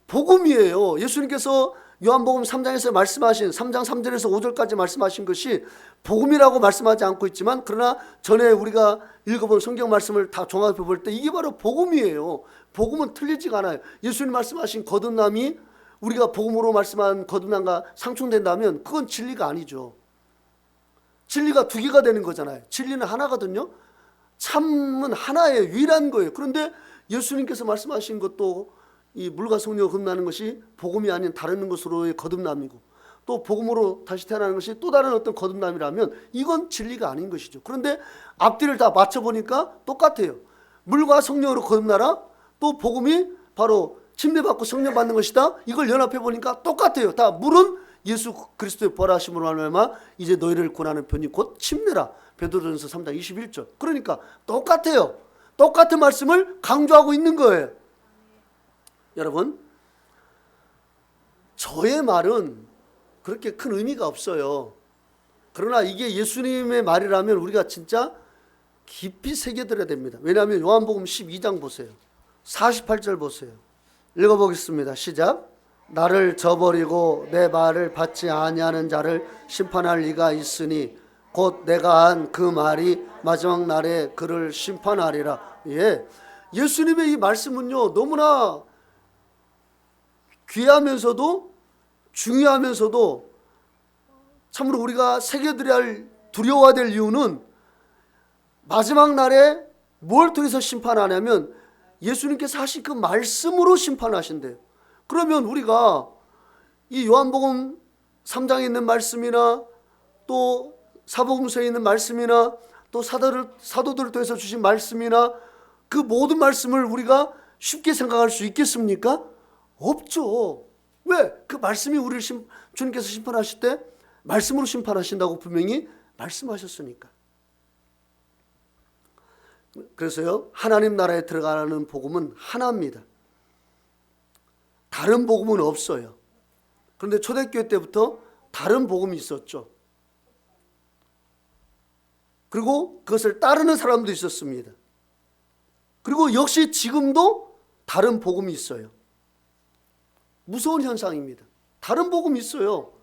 S1: 복음이에요. 예수님께서 요한복음 3장에서 말씀하신 3장 3절에서 5절까지 말씀하신 것이 복음이라고 말씀하지 않고 있지만, 그러나 전에 우리가 읽어본 성경 말씀을 다 종합해 볼 때 이게 바로 복음이에요. 복음은 틀리지가 않아요. 예수님 말씀하신 거듭남이 우리가 복음으로 말씀한 거듭남과 상충된다면 그건 진리가 아니죠. 진리가 두 개가 되는 거잖아요. 진리는 하나거든요. 참은 하나예요. 유일한 거예요. 그런데 예수님께서 말씀하신 것도 이 물과 성령으로 거듭나는 것이 복음이 아닌 다른 것으로의 거듭남이고, 또 복음으로 다시 태어나는 것이 또 다른 어떤 거듭남이라면 이건 진리가 아닌 것이죠. 그런데 앞뒤를 다 맞춰보니까 똑같아요. 물과 성령으로 거듭나라, 또 복음이 바로 침례받고 성령 받는 것이다. 이걸 연합해 보니까 똑같아요. 다 물은 예수 그리스도의 벌하심으로 말미암아 이제 너희를 구원하는 편이 곧 침례라. 베드로전서 3장 21절. 그러니까 똑같아요. 똑같은 말씀을 강조하고 있는 거예요. 여러분, 저의 말은 그렇게 큰 의미가 없어요. 그러나 이게 예수님의 말이라면 우리가 진짜 깊이 새겨들어야 됩니다. 왜냐하면 요한복음 12장 보세요. 48절 보세요. 읽어보겠습니다. 시작. 나를 저버리고 내 말을 받지 아니하는 자를 심판할 이가 있으니 곧 내가 한 그 말이 마지막 날에 그를 심판하리라. 예, 예수님의 이 말씀은요 너무나 귀하면서도 중요하면서도 참으로 우리가 새겨들어야 할, 두려워야 될 이유는 마지막 날에 뭘 통해서 심판하냐면 예수님께서 하신 그 말씀으로 심판하신대요. 그러면 우리가 이 요한복음 3장에 있는 말씀이나 또 사복음서에 있는 말씀이나 또 사도들을 통해서 주신 말씀이나 그 모든 말씀을 우리가 쉽게 생각할 수 있겠습니까? 없죠. 왜? 그 말씀이 우리를 주님께서 심판하실 때 말씀으로 심판하신다고 분명히 말씀하셨으니까. 그래서요, 하나님 나라에 들어가는 복음은 하나입니다. 다른 복음은 없어요. 그런데 초대교회 때부터 다른 복음이 있었죠. 그리고 그것을 따르는 사람도 있었습니다. 그리고 역시 지금도 다른 복음이 있어요. 무서운 현상입니다. 다른 복음이 있어요.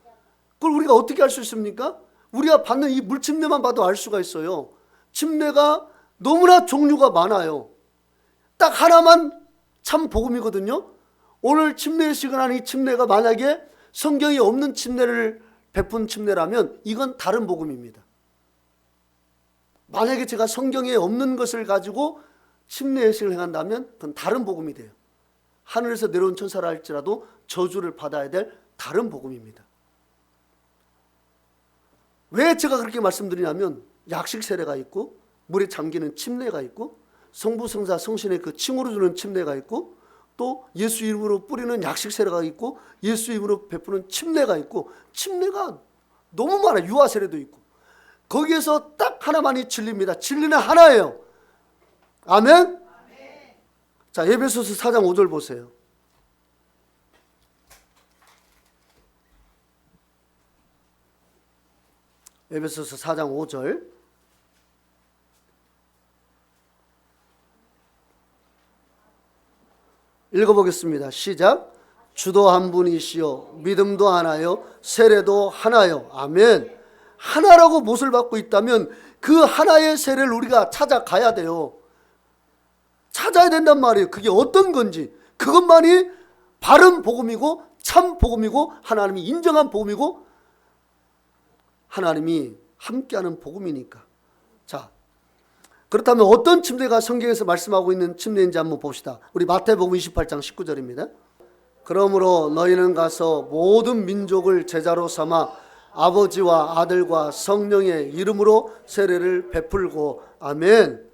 S1: 그걸 우리가 어떻게 알 수 있습니까? 우리가 받는 이 물침례만 봐도 알 수가 있어요. 침례가 너무나 종류가 많아요. 딱 하나만 참 복음이거든요. 오늘 침례의 시간하는 이 침례가 만약에 성경에 없는 침례를 베푼 침례라면 이건 다른 복음입니다. 만약에 제가 성경에 없는 것을 가지고 침례의 식을 행한다면 그건 다른 복음이 돼요. 하늘에서 내려온 천사라 할지라도 저주를 받아야 될 다른 복음입니다. 왜 제가 그렇게 말씀드리냐면 약식 세례가 있고 물에 잠기는 침례가 있고 성부 성자 성신의 그 칭으로 주는 침례가 있고 또 예수 이름으로 뿌리는 약식 세례가 있고 예수 이름으로 베푸는 침례가 있고 침례가 너무 많아요. 유아 세례도 있고. 거기에서 딱 하나만이 진리입니다. 진리는 하나예요. 아멘? 자, 에베소서 4장 5절 보세요. 에베소서 4장 5절. 읽어보겠습니다. 시작. 주도 한 분이시요 믿음도 하나요 세례도 하나요. 아멘. 하나라고 못을 받고 있다면 그 하나의 세례를 우리가 찾아가야 돼요. 찾아야 된단 말이에요. 그게 어떤 건지. 그것만이 바른 복음이고 참 복음이고 하나님이 인정한 복음이고 하나님이 함께하는 복음이니까. 자, 그렇다면 어떤 침례가 성경에서 말씀하고 있는 침례인지 한번 봅시다. 우리 마태복음 28장 19절입니다. 그러므로 너희는 가서 모든 민족을 제자로 삼아 아버지와 아들과 성령의 이름으로 세례를 베풀고. 아멘.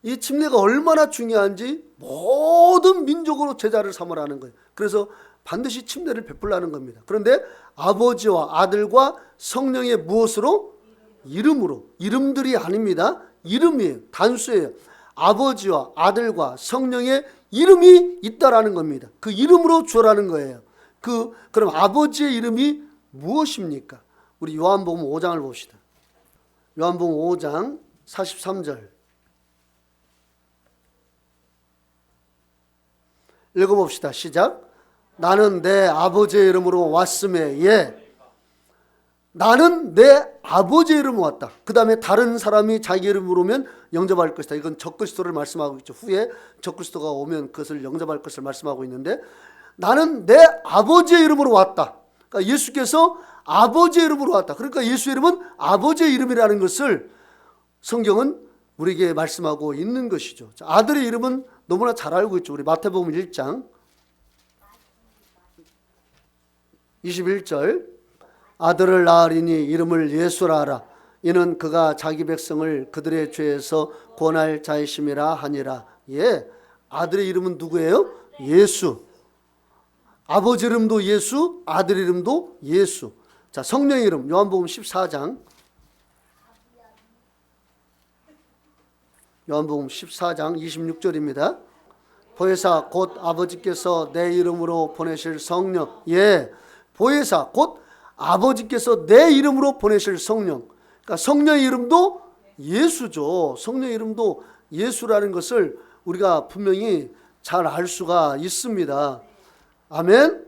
S1: 이 침례가 얼마나 중요한지 모든 민족으로 제자를 삼으라는 거예요. 그래서 반드시 침례를 베풀라는 겁니다. 그런데 아버지와 아들과 성령의 무엇으로? 이름으로. 이름들이 아닙니다. 이름이에요. 단수예요. 아버지와 아들과 성령의 이름이 있다라는 겁니다. 그 이름으로 주라는 거예요. 그럼 아버지의 이름이 무엇입니까? 우리 요한복음 5장을 봅시다. 요한복음 5장 43절. 읽어봅시다. 시작. 나는 내 아버지의 이름으로 왔음에. 예. 나는 내 아버지의 이름으로 왔다. 그 다음에 다른 사람이 자기 이름으로 오면 영접할 것이다. 이건 적그리스도를 말씀하고 있죠. 후에 적그리스도가 오면 그것을 영접할 것을 말씀하고 있는데 나는 내 아버지의 이름으로 왔다. 그러니까 예수께서 아버지의 이름으로 왔다. 그러니까 예수의 이름은 아버지의 이름이라는 것을 성경은 우리에게 말씀하고 있는 것이죠. 아들의 이름은 너무나 잘 알고 있죠. 우리 마태복음 1장 21절. 아들을 낳으리니 이름을 예수라 하라. 이는 그가 자기 백성을 그들의 죄에서 구원할 자이심이라 하니라. 예, 아들의 이름은 누구예요? 예수. 아버지 이름도 예수, 아들 이름도 예수. 자, 성령의 이름 요한복음 14장. 요한복음 14장 26절입니다. 보혜사 곧 아버지께서 내 이름으로 보내실 성령. 예, 보혜사 곧 아버지께서 내 이름으로 보내실 성령. 그러니까 성령의 이름도 예수죠. 성령의 이름도 예수라는 것을 우리가 분명히 잘 알 수가 있습니다. 아멘.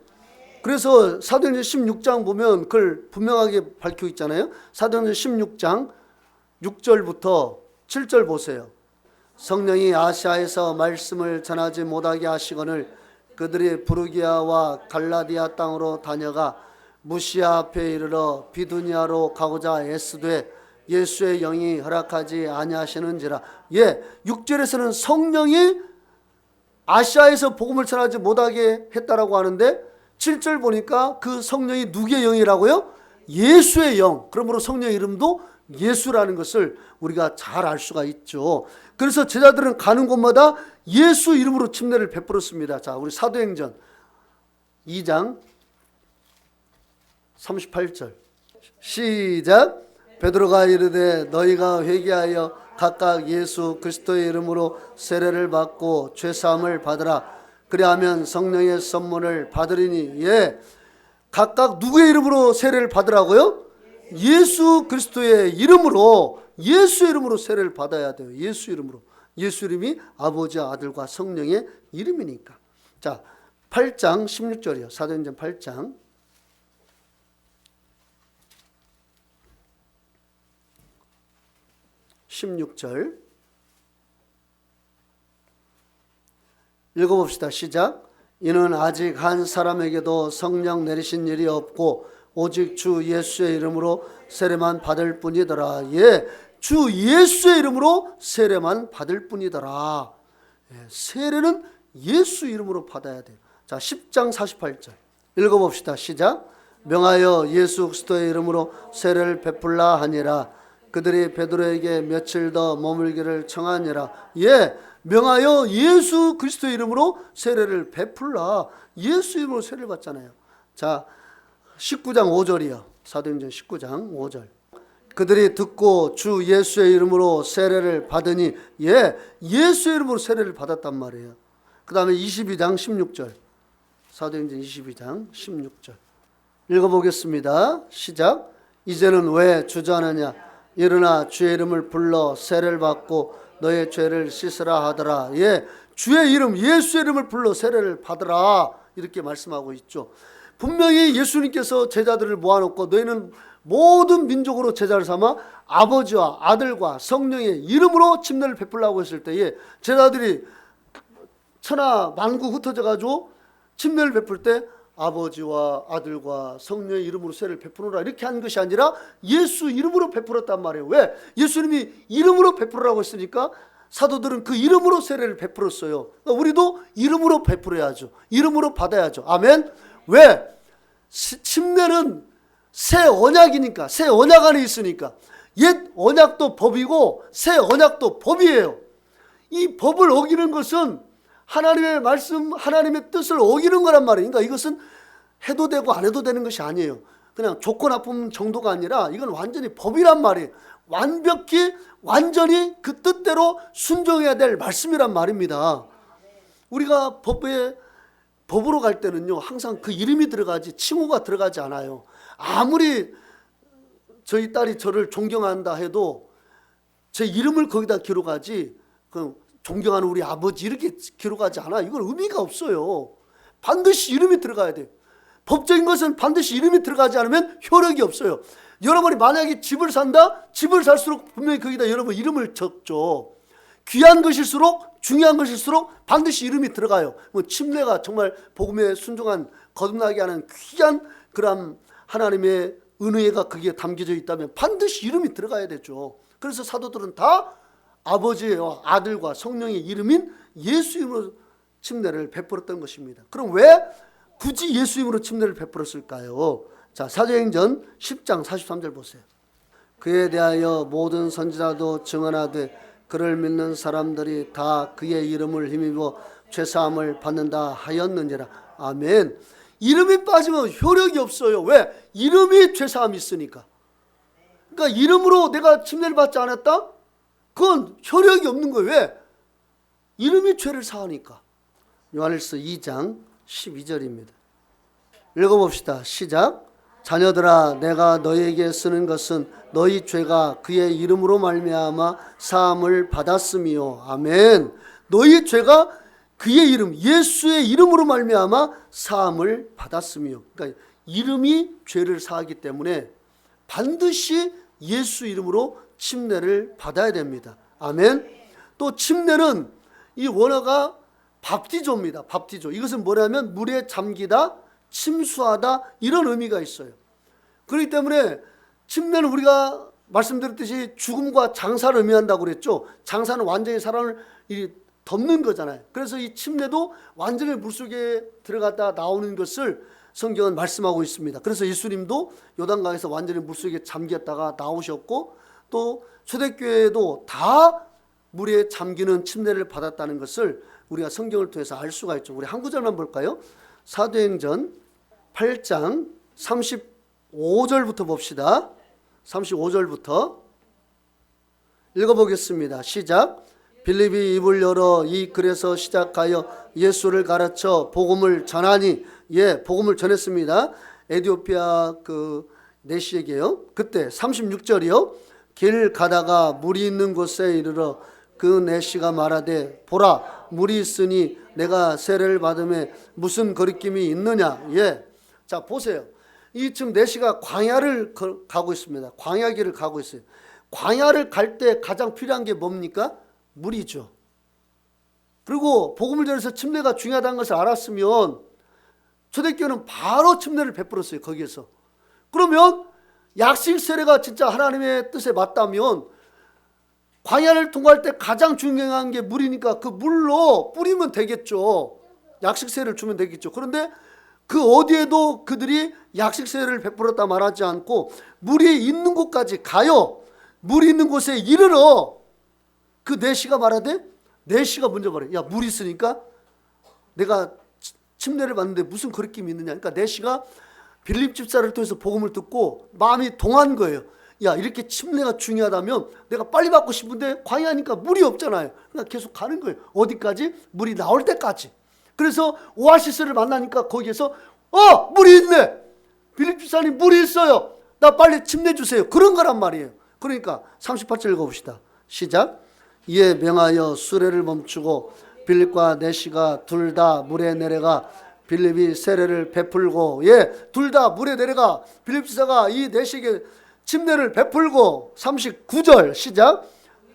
S1: 그래서 사도행전 16장 보면 그걸 분명하게 밝혀 있잖아요. 사도행전 16장 6절부터 7절 보세요. 성령이 아시아에서 말씀을 전하지 못하게 하시거늘 그들이 부르기아와 갈라디아 땅으로 다녀가 무시아 앞에 이르러 비두니아로 가고자 애쓰되 예수의 영이 허락하지 아니하시는지라. 예, 6절에서는 성령이 아시아에서 복음을 전하지 못하게 했다라고 하는데 7절 보니까 그 성령이 누구의 영이라고요? 예수의 영. 그러므로 성령의 이름도 예수라는 것을 우리가 잘 알 수가 있죠. 그래서 제자들은 가는 곳마다 예수 이름으로 침례를 베풀었습니다. 자, 우리 사도행전 2장 38절 시작. 베드로가 이르되 너희가 회개하여 각각 예수 그리스도의 이름으로 세례를 받고 죄사함을 받으라. 그리하면 성령의 선물을 받으리니. 예, 각각 누구의 이름으로 세례를 받으라고요? 예수 그리스도의 이름으로, 예수의 이름으로 세례를 받아야 돼요. 예수 이름으로. 예수 이름이 아버지 아들과 성령의 이름이니까. 자, 8장 16절이요. 사도행전 8장 16절 읽어봅시다. 시작. 이는 아직 한 사람에게도 성령 내리신 일이 없고 오직 주 예수의 이름으로 세례만 받을 뿐이더라. 예, 주 예수의 이름으로 세례만 받을 뿐이더라. 예, 세례는 예수 이름으로 받아야 돼요. 자, 10장 48절 읽어봅시다. 시작. 명하여 예수 그리스도의 이름으로 세례를 베풀라 하니라. 그들이 베드로에게 며칠 더 머물기를 청하니라. 예, 명하여 예수 그리스도의 이름으로 세례를 베풀라. 예수 이름으로 세례를 받잖아요. 자, 19장 5절이요. 사도행전 19장 5절. 그들이 듣고 주 예수의 이름으로 세례를 받으니, 예수의 이름으로 세례를 받았단 말이에요. 그 다음에 22장 16절. 사도행전 22장 16절. 읽어보겠습니다. 시작. 이제는 왜 주저하느냐? 일어나 주의 이름을 불러 세례를 받고 너의 죄를 씻으라 하더라. 주의 이름, 예수의 이름을 불러 세례를 받으라. 이렇게 말씀하고 있죠. 분명히 예수님께서 제자들을 모아놓고 너희는 모든 민족으로 제자를 삼아 아버지와 아들과 성령의 이름으로 침례를 베풀라고 했을 때에 제자들이 천하 만국 흩어져 가지고 침례를 베풀 때 아버지와 아들과 성령의 이름으로 세례를 베푸노라 이렇게 한 것이 아니라 예수 이름으로 베풀었단 말이에요. 왜? 예수님이 이름으로 베풀으라고 했으니까 사도들은 그 이름으로 세례를 베풀었어요. 그러니까 우리도 이름으로 베풀어야죠. 이름으로 받아야죠. 아멘. 왜? 침례는 새 언약이니까, 새 언약 안에 있으니까. 옛 언약도 법이고 새 언약도 법이에요. 이 법을 어기는 것은 하나님의 말씀, 하나님의 뜻을 어기는 거란 말이에요. 그러니까 이것은 해도 되고 안 해도 되는 것이 아니에요. 그냥 좋고 나쁨 정도가 아니라 이건 완전히 법이란 말이에요. 완벽히 완전히 그 뜻대로 순종해야 될 말씀이란 말입니다. 우리가 법으로 갈 때는요, 항상 그 이름이 들어가지 칭호가 들어가지 않아요. 아무리 저희 딸이 저를 존경한다 해도 제 이름을 거기다 기록하지, 존경하는 우리 아버지 이렇게 기록하지 않아. 이건 의미가 없어요. 반드시 이름이 들어가야 돼요. 법적인 것은 반드시 이름이 들어가지 않으면 효력이 없어요. 여러분이 만약에 집을 산다? 집을 살수록 분명히 거기다 여러분 이름을 적죠. 귀한 것일수록, 중요한 것일수록 반드시 이름이 들어가요. 침례가 정말 복음에 순종한, 거듭나게 하는 귀한 그런 하나님의 은혜가 거기에 담겨져 있다면 반드시 이름이 들어가야 되죠. 그래서 사도들은 다 아버지와 아들과 성령의 이름인 예수 이름으로 침례를 베풀었던 것입니다. 그럼 왜 굳이 예수 이름으로 침례를 베풀었을까요? 자, 사도행전 10장 43절 보세요. 그에 대하여 모든 선지자도 증언하되 그를 믿는 사람들이 다 그의 이름을 힘입어 죄사함을 받는다 하였느니라. 아멘. 이름이 빠지면 효력이 없어요. 왜? 이름이 죄사함이 있으니까. 그러니까 이름으로 내가 침례를 받지 않았다? 그건 효력이 없는 거예요. 왜? 이름이 죄를 사하니까. 요한일서 2장 12절입니다. 읽어봅시다. 시작. 자녀들아, 내가 너희에게 쓰는 것은 너희 죄가 그의 이름으로 말미암아 사함을 받았음이요. 아멘. 너희 죄가 그의 이름, 예수의 이름으로 말미암아 사함을 받았음이요. 그러니까 이름이 죄를 사하기 때문에 반드시 예수 이름으로 침례를 받아야 됩니다. 아멘. 또 침례는 이 원어가 밥티조입니다. 밥티조. 이것은 뭐냐면 물에 잠기다, 침수하다 이런 의미가 있어요. 그렇기 때문에 침례는 우리가 말씀드렸듯이 죽음과 장사를 의미한다고 그랬죠. 장사는 완전히 사람을 덮는 거잖아요. 그래서 이 침례도 완전히 물속에 들어갔다 나오는 것을 성경은 말씀하고 있습니다. 그래서 예수님도 요단강에서 완전히 물속에 잠겼다가 나오셨고 또 초대교회도 다 물에 잠기는 침례를 받았다는 것을 우리가 성경을 통해서 알 수가 있죠. 우리 한 구절만 볼까요? 사도행전 8장 35절부터 봅시다. 35절부터 읽어보겠습니다. 시작. 빌립이 입을 열어 이 글에서 시작하여 예수를 가르쳐 복음을 전하니, 복음을 전했습니다. 에티오피아 내시에게요. 그때 36절이요. 길 가다가 물이 있는 곳에 이르러 그 내시가 말하되 보라, 물이 있으니 내가 세례를 받음에 무슨 거리낌이 있느냐. 자, 보세요. 이 지금 내시가 광야를 가고 있습니다. 광야길을 가고 있어요. 광야를 갈 때 가장 필요한 게 뭡니까? 물이죠. 그리고 복음을 전해서 침례가 중요하다는 것을 알았으면 초대교회는 바로 침례를 베풀었어요. 거기에서. 그러면 약식 세례가 진짜 하나님의 뜻에 맞다면 광야를 통과할 때 가장 중요한 게 물이니까 그 물로 뿌리면 되겠죠. 약식 세례를 주면 되겠죠. 그런데 그 어디에도 그들이 약식 세례를 베풀었다 말하지 않고 물이 있는 곳까지 가요. 물이 있는 곳에 이르러 그 내시가 말하되 내시가 먼저 말해. 야, 물 있으니까 내가 침례를 받는데 무슨 거리낌이 있느냐. 그러니까 내시가 빌립 집사를 통해서 복음을 듣고 마음이 동한 거예요. 야, 이렇게 침례가 중요하다면 내가 빨리 받고 싶은데 광야니까 물이 없잖아요. 그러니까 계속 가는 거예요. 어디까지? 물이 나올 때까지. 그래서 오아시스를 만나니까 거기에서 물이 있네. 빌립 집사님 물이 있어요. 나 빨리 침례 주세요. 그런 거란 말이에요. 그러니까 38절 읽어봅시다. 시작. 이에 명하여 수레를 멈추고 빌립과 내시가 둘 다 물에 내려가 빌립이 세례를 베풀고, 둘 다 물에 내려가 빌립 지사가 이 내시에게 침례를 베풀고, 39절 시작.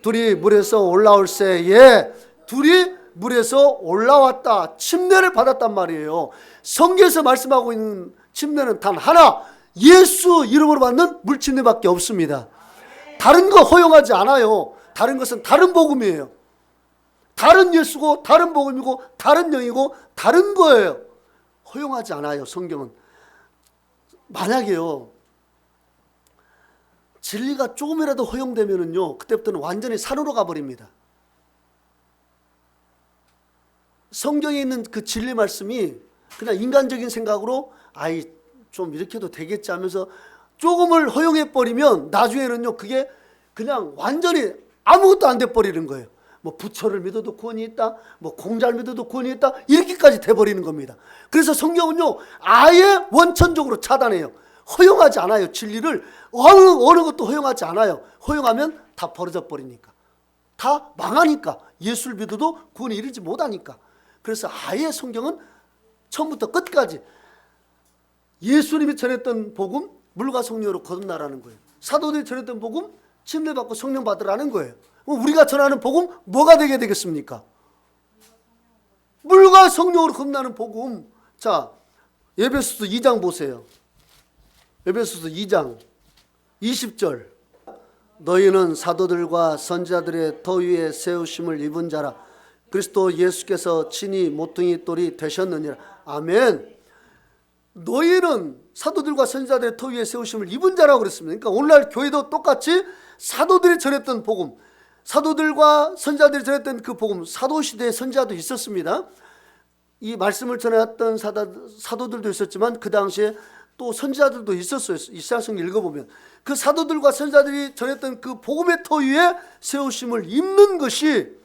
S1: 둘이 물에서 올라올새, 둘이 물에서 올라왔다. 침례를 받았단 말이에요. 성경에서 말씀하고 있는 침례는 단 하나, 예수 이름으로 받는 물침례밖에 없습니다. 다른 거 허용하지 않아요. 다른 것은 다른 복음이에요. 다른 예수고 다른 복음이고 다른 영이고 다른 거예요. 허용하지 않아요. 성경은. 만약에요, 진리가 조금이라도 허용되면은요, 그때부터는 완전히 산으로 가버립니다. 성경에 있는 그 진리 말씀이 그냥 인간적인 생각으로 좀 이렇게 해도 되겠지 하면서 조금을 허용해버리면 나중에는요, 그게 그냥 완전히 아무것도 안 돼버리는 거예요. 뭐 부처를 믿어도 구원이 있다, 뭐 공자를 믿어도 구원이 있다, 이렇게까지 돼버리는 겁니다. 그래서 성경은요, 아예 원천적으로 차단해요. 허용하지 않아요. 진리를 어느 것도 허용하지 않아요. 허용하면 다 벌어져 버리니까, 다 망하니까, 예수를 믿어도 구원에 이르지 못하니까. 그래서 아예 성경은 처음부터 끝까지 예수님이 전했던 복음, 물과 성령으로 거듭나라는 거예요. 사도들이 전했던 복음, 침례받고 성령 받으라는 거예요. 우리가 전하는 복음 뭐가 되게 되겠습니까? 물과 성령으로 거듭나는 복음. 자, 에베소서 2장 보세요. 에베소서 2장 20절. 너희는 사도들과 선지자들의 터 위에 세우심을 입은 자라. 그리스도 예수께서 친히 모퉁이 돌이 되셨느니라. 아멘. 너희는 사도들과 선지자들의 터 위에 세우심을 입은 자라고 그랬습니다. 그러니까 오늘날 교회도 똑같이 사도들이 전했던 복음, 사도들과 선지자들이 전했던 그 복음, 사도시대에 선지자도 있었습니다. 이 말씀을 전해왔던 사도들도 있었지만 그 당시에 또 선지자들도 있었어요. 이사야서 읽어보면 그 사도들과 선지자들이 전했던 그 복음의 터 위에 세우심을 입는 것이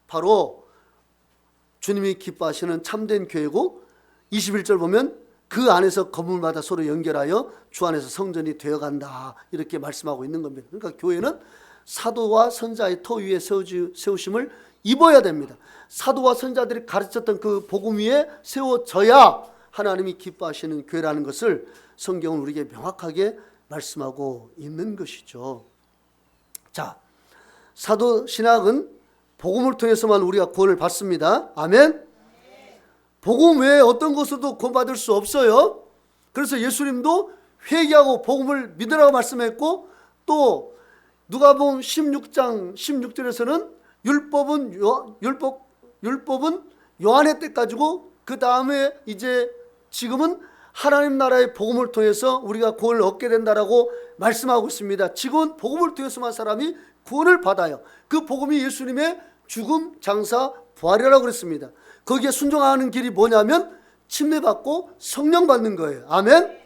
S1: 바로 주님이 기뻐하시는 참된 교회고, 21절 보면 그 안에서 건물마다 서로 연결하여 주 안에서 성전이 되어간다, 이렇게 말씀하고 있는 겁니다. 그러니까 교회는 사도와 선지자의 터 위에 세우심을 입어야 됩니다. 사도와 선지자들이 가르쳤던 그 복음 위에 세워져야 하나님이 기뻐하시는 교회라는 것을 성경은 우리에게 명확하게 말씀하고 있는 것이죠. 자, 사도 신학은 복음을 통해서만 우리가 구원을 받습니다. 아멘. 복음 외에 어떤 것으로도 구원받을 수 없어요. 그래서 예수님도 회개하고 복음을 믿으라고 말씀했고, 또 누가복음 16장 16절에서는 율법은 요한의 때까지고, 그 다음에 이제 지금은 하나님 나라의 복음을 통해서 우리가 구원을 얻게 된다라고 말씀하고 있습니다. 지금은 복음을 통해서만 사람이 구원을 받아요. 그 복음이 예수님의 죽음, 장사, 부활이라고 그랬습니다. 거기에 순종하는 길이 뭐냐면 침례받고 성령 받는 거예요. 아멘.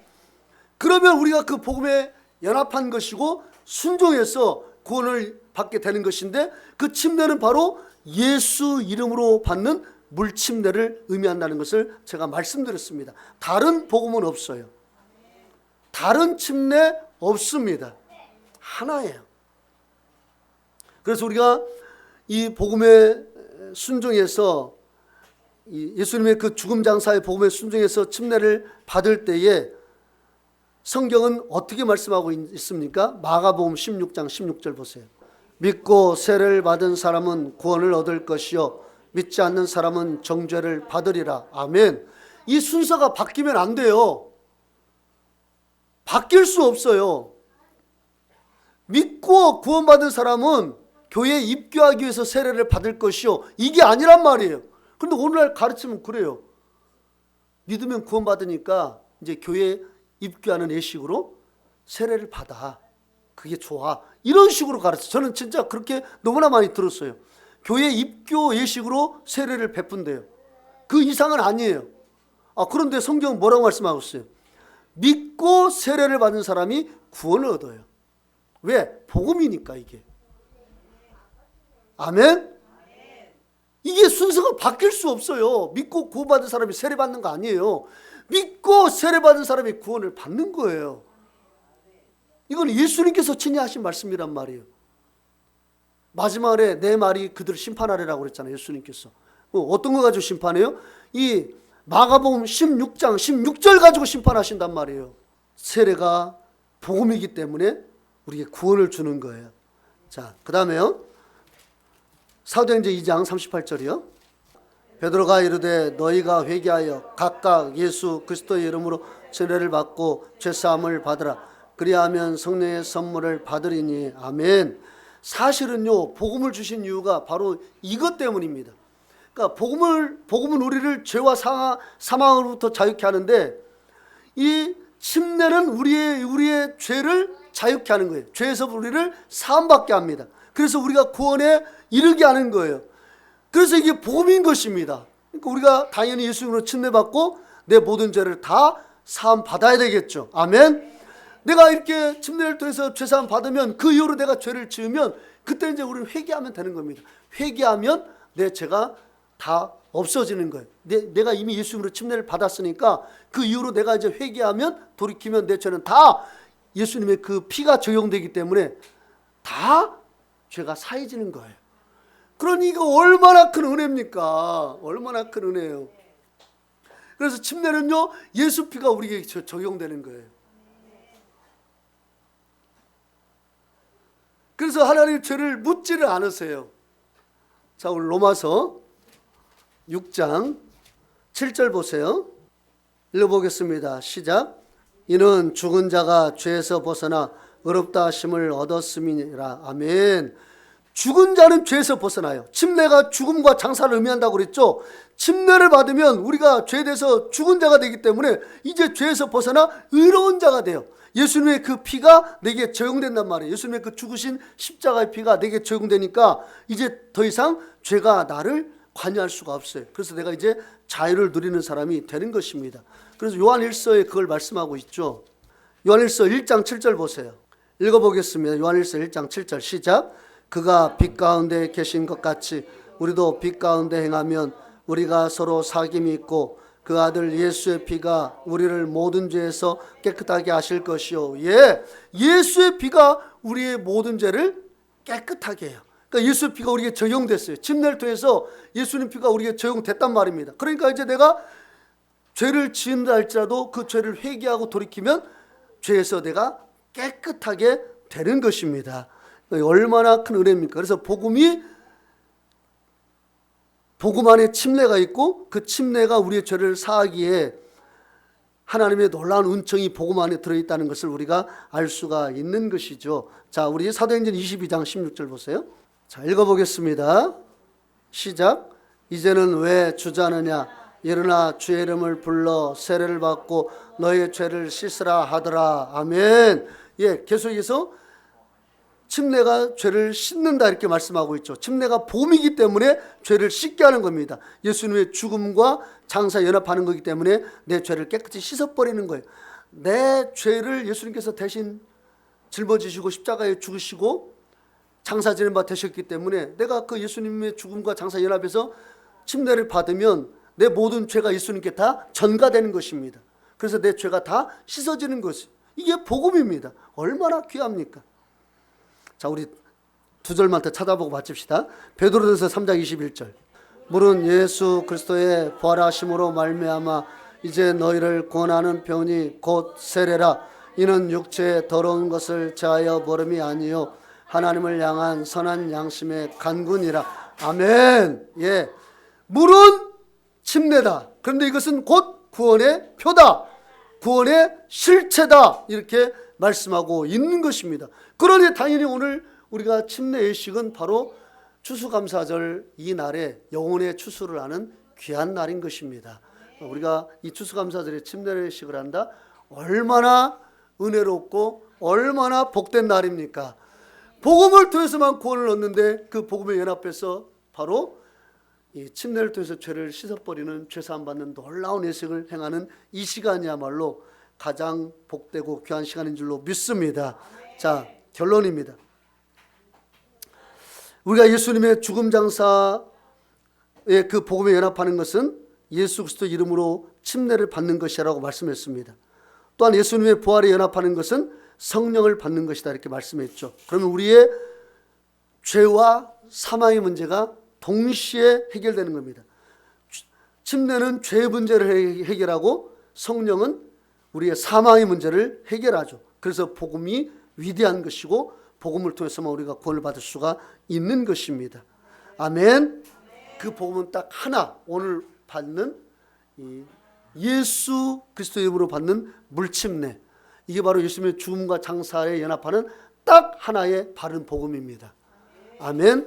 S1: 그러면 우리가 그 복음에 연합한 것이고 순종해서 구원을 받게 되는 것인데, 그 침례는 바로 예수 이름으로 받는 물침례를 의미한다는 것을 제가 말씀드렸습니다. 다른 복음은 없어요. 다른 침례 없습니다. 하나예요. 그래서 우리가 이 복음에 순종해서, 예수님의 그 죽음 장사의 복음에 순종해서 침례를 받을 때에 성경은 어떻게 말씀하고 있습니까? 마가복음 16장 16절 보세요. 믿고 세례를 받은 사람은 구원을 얻을 것이요 믿지 않는 사람은 정죄를 받으리라. 아멘. 이 순서가 바뀌면 안 돼요. 바뀔 수 없어요. 믿고 구원받은 사람은 교회에 입교하기 위해서 세례를 받을 것이요, 이게 아니란 말이에요. 그런데 오늘날 가르치면 그래요. 믿으면 구원받으니까 이제 교회에 입교하는 예식으로 세례를 받아. 그게 좋아. 이런 식으로 가르쳐. 저는 진짜 그렇게 너무나 많이 들었어요. 교회 입교 예식으로 세례를 베푼대요. 그 이상은 아니에요. 그런데 성경은 뭐라고 말씀하고 있어요? 믿고 세례를 받은 사람이 구원을 얻어요. 왜? 복음이니까 이게. 아멘? 이게 순서가 바뀔 수 없어요. 믿고 구원받은 사람이 세례받는 거 아니에요. 믿고 세례받은 사람이 구원을 받는 거예요. 이건 예수님께서 친히 하신 말씀이란 말이에요. 마지막에 내 말이 그들을 심판하리라고 그랬잖아요. 예수님께서. 어떤 거 가지고 심판해요? 이 마가복음 16장 16절 가지고 심판하신단 말이에요. 세례가 복음이기 때문에 우리에게 구원을 주는 거예요. 자, 그 다음에요. 사도행전 2장 38절이요. 베드로가 이르되 너희가 회개하여 각각 예수 그리스도의 이름으로 세례를 받고 죄사함을 받으라. 그리하면 성령의 선물을 받으리니. 아멘. 사실은요, 복음을 주신 이유가 바로 이것 때문입니다. 그러니까 복음은 우리를 죄와 사망으로부터 자유케 하는데, 이 침례는 우리의 죄를 자유케 하는 거예요. 죄에서 우리를 사함받게 합니다. 그래서 우리가 구원에 이르게 하는 거예요. 그래서 이게 복음인 것입니다. 그러니까 우리가 당연히 예수님으로 침례받고 내 모든 죄를 다 사함 받아야 되겠죠. 아멘. 내가 이렇게 침례를 통해서 죄사함 받으면 그 이후로 내가 죄를 지으면 그때 이제 우리는 회개하면 되는 겁니다. 회개하면 내 죄가 다 없어지는 거예요. 내가 이미 예수님으로 침례를 받았으니까 그 이후로 내가 이제 회개하면, 돌이키면 내 죄는 다 예수님의 그 피가 적용되기 때문에 다 죄가 사해지는 거예요. 그러니 이거 얼마나 큰 은혜입니까? 얼마나 큰 은혜예요. 그래서 침례는요, 예수 피가 우리에게 적용되는 거예요. 그래서 하나님 죄를 묻지를 않으세요. 자, 오늘 로마서 6장 7절 보세요. 읽어보겠습니다. 시작. 이는 죽은 자가 죄에서 벗어나 의롭다 하심을 얻었음이니라. 아멘. 죽은 자는 죄에서 벗어나요. 침례가 죽음과 장사를 의미한다고 그랬죠. 침례를 받으면 우리가 죄에 대해서 죽은 자가 되기 때문에 이제 죄에서 벗어나 의로운 자가 돼요. 예수님의 그 피가 내게 적용된단 말이에요. 예수님의 그 죽으신 십자가의 피가 내게 적용되니까 이제 더 이상 죄가 나를 관여할 수가 없어요. 그래서 내가 이제 자유를 누리는 사람이 되는 것입니다. 그래서 요한일서에 그걸 말씀하고 있죠. 요한일서 1장 7절 보세요. 읽어보겠습니다. 요한일서 1장 7절 시작. 그가 빛 가운데 계신 것 같이 우리도 빛 가운데 행하면 우리가 서로 사귐이 있고 그 아들 예수의 피가 우리를 모든 죄에서 깨끗하게 하실 것이요. 예, 예수의 피가 우리의 모든 죄를 깨끗하게 해요. 그러니까 예수의 피가 우리에게 적용됐어요. 침례를 통해서 예수님 피가 우리에게 적용됐단 말입니다. 그러니까 이제 내가 죄를 지은다 할지라도 그 죄를 회개하고 돌이키면 죄에서 내가 깨끗하게 되는 것입니다. 얼마나 큰 은혜입니까? 그래서 복음 안에 침례가 있고 그 침례가 우리의 죄를 사하기에 하나님의 놀라운 은총이 복음 안에 들어있다는 것을 우리가 알 수가 있는 것이죠. 자, 우리 사도행전 22장 16절 보세요. 자, 읽어보겠습니다. 시작. 이제는 왜 주저하느냐? 일어나 주의 이름을 불러 세례를 받고 너의 죄를 씻으라 하더라. 아멘. 예, 계속해서 침례가 죄를 씻는다 이렇게 말씀하고 있죠. 침례가 복음이기 때문에 죄를 씻게 하는 겁니다. 예수님의 죽음과 장사 연합하는 거기 때문에 내 죄를 깨끗이 씻어버리는 거예요. 내 죄를 예수님께서 대신 짊어지시고 십자가에 죽으시고 장사 지는 바 되셨기 때문에 내가 그 예수님의 죽음과 장사 연합해서 침례를 받으면 내 모든 죄가 예수님께 다 전가되는 것입니다. 그래서 내 죄가 다 씻어지는 것이, 이게 복음입니다. 얼마나 귀합니까? 자, 우리 두 절만 더 찾아보고 마칩시다. 베드로전서 3장 21절. 물은 예수 그리스도의 부활하심으로 말미암아 이제 너희를 구원하는 병이 곧 세례라. 이는 육체의 더러운 것을 제하여 버림이 아니요 하나님을 향한 선한 양심의 간군이라. 아멘. 예, 물은 침례다. 그런데 이것은 곧 구원의 표다, 구원의 실체다, 이렇게 말씀하고 있는 것입니다. 그러니 당연히 오늘 우리가 침례 예식은 바로 추수감사절 이 날에 영혼의 추수를 하는 귀한 날인 것입니다. 우리가 이 추수감사절에 침례 예식을 한다. 얼마나 은혜롭고 얼마나 복된 날입니까? 복음을 통해서만 구원을 얻는데 그 복음에 연합해서 바로 이 침례를 통해서 죄를 씻어버리는 죄사함 받는 놀라운 예식을 행하는 이 시간이야말로 가장 복되고 귀한 시간인 줄로 믿습니다. 자, 결론입니다. 우리가 예수님의 죽음 장사의 그 복음에 연합하는 것은 예수 그리스도 이름으로 침례를 받는 것이라고 말씀했습니다. 또한 예수님의 부활에 연합하는 것은 성령을 받는 것이다 이렇게 말씀했죠. 그러면 우리의 죄와 사망의 문제가 동시에 해결되는 겁니다. 침례는 죄의 문제를 해결하고 성령은 우리의 사망의 문제를 해결하죠. 그래서 복음이 위대한 것이고 복음을 통해서만 우리가 구원을 받을 수가 있는 것입니다. 아멘. 그 복음은 딱 하나, 오늘 받는 이 예수 그리스도 이름으로 받는 물침례, 이게 바로 예수님의 죽음과 장사에 연합하는 딱 하나의 바른 복음입니다. 아멘.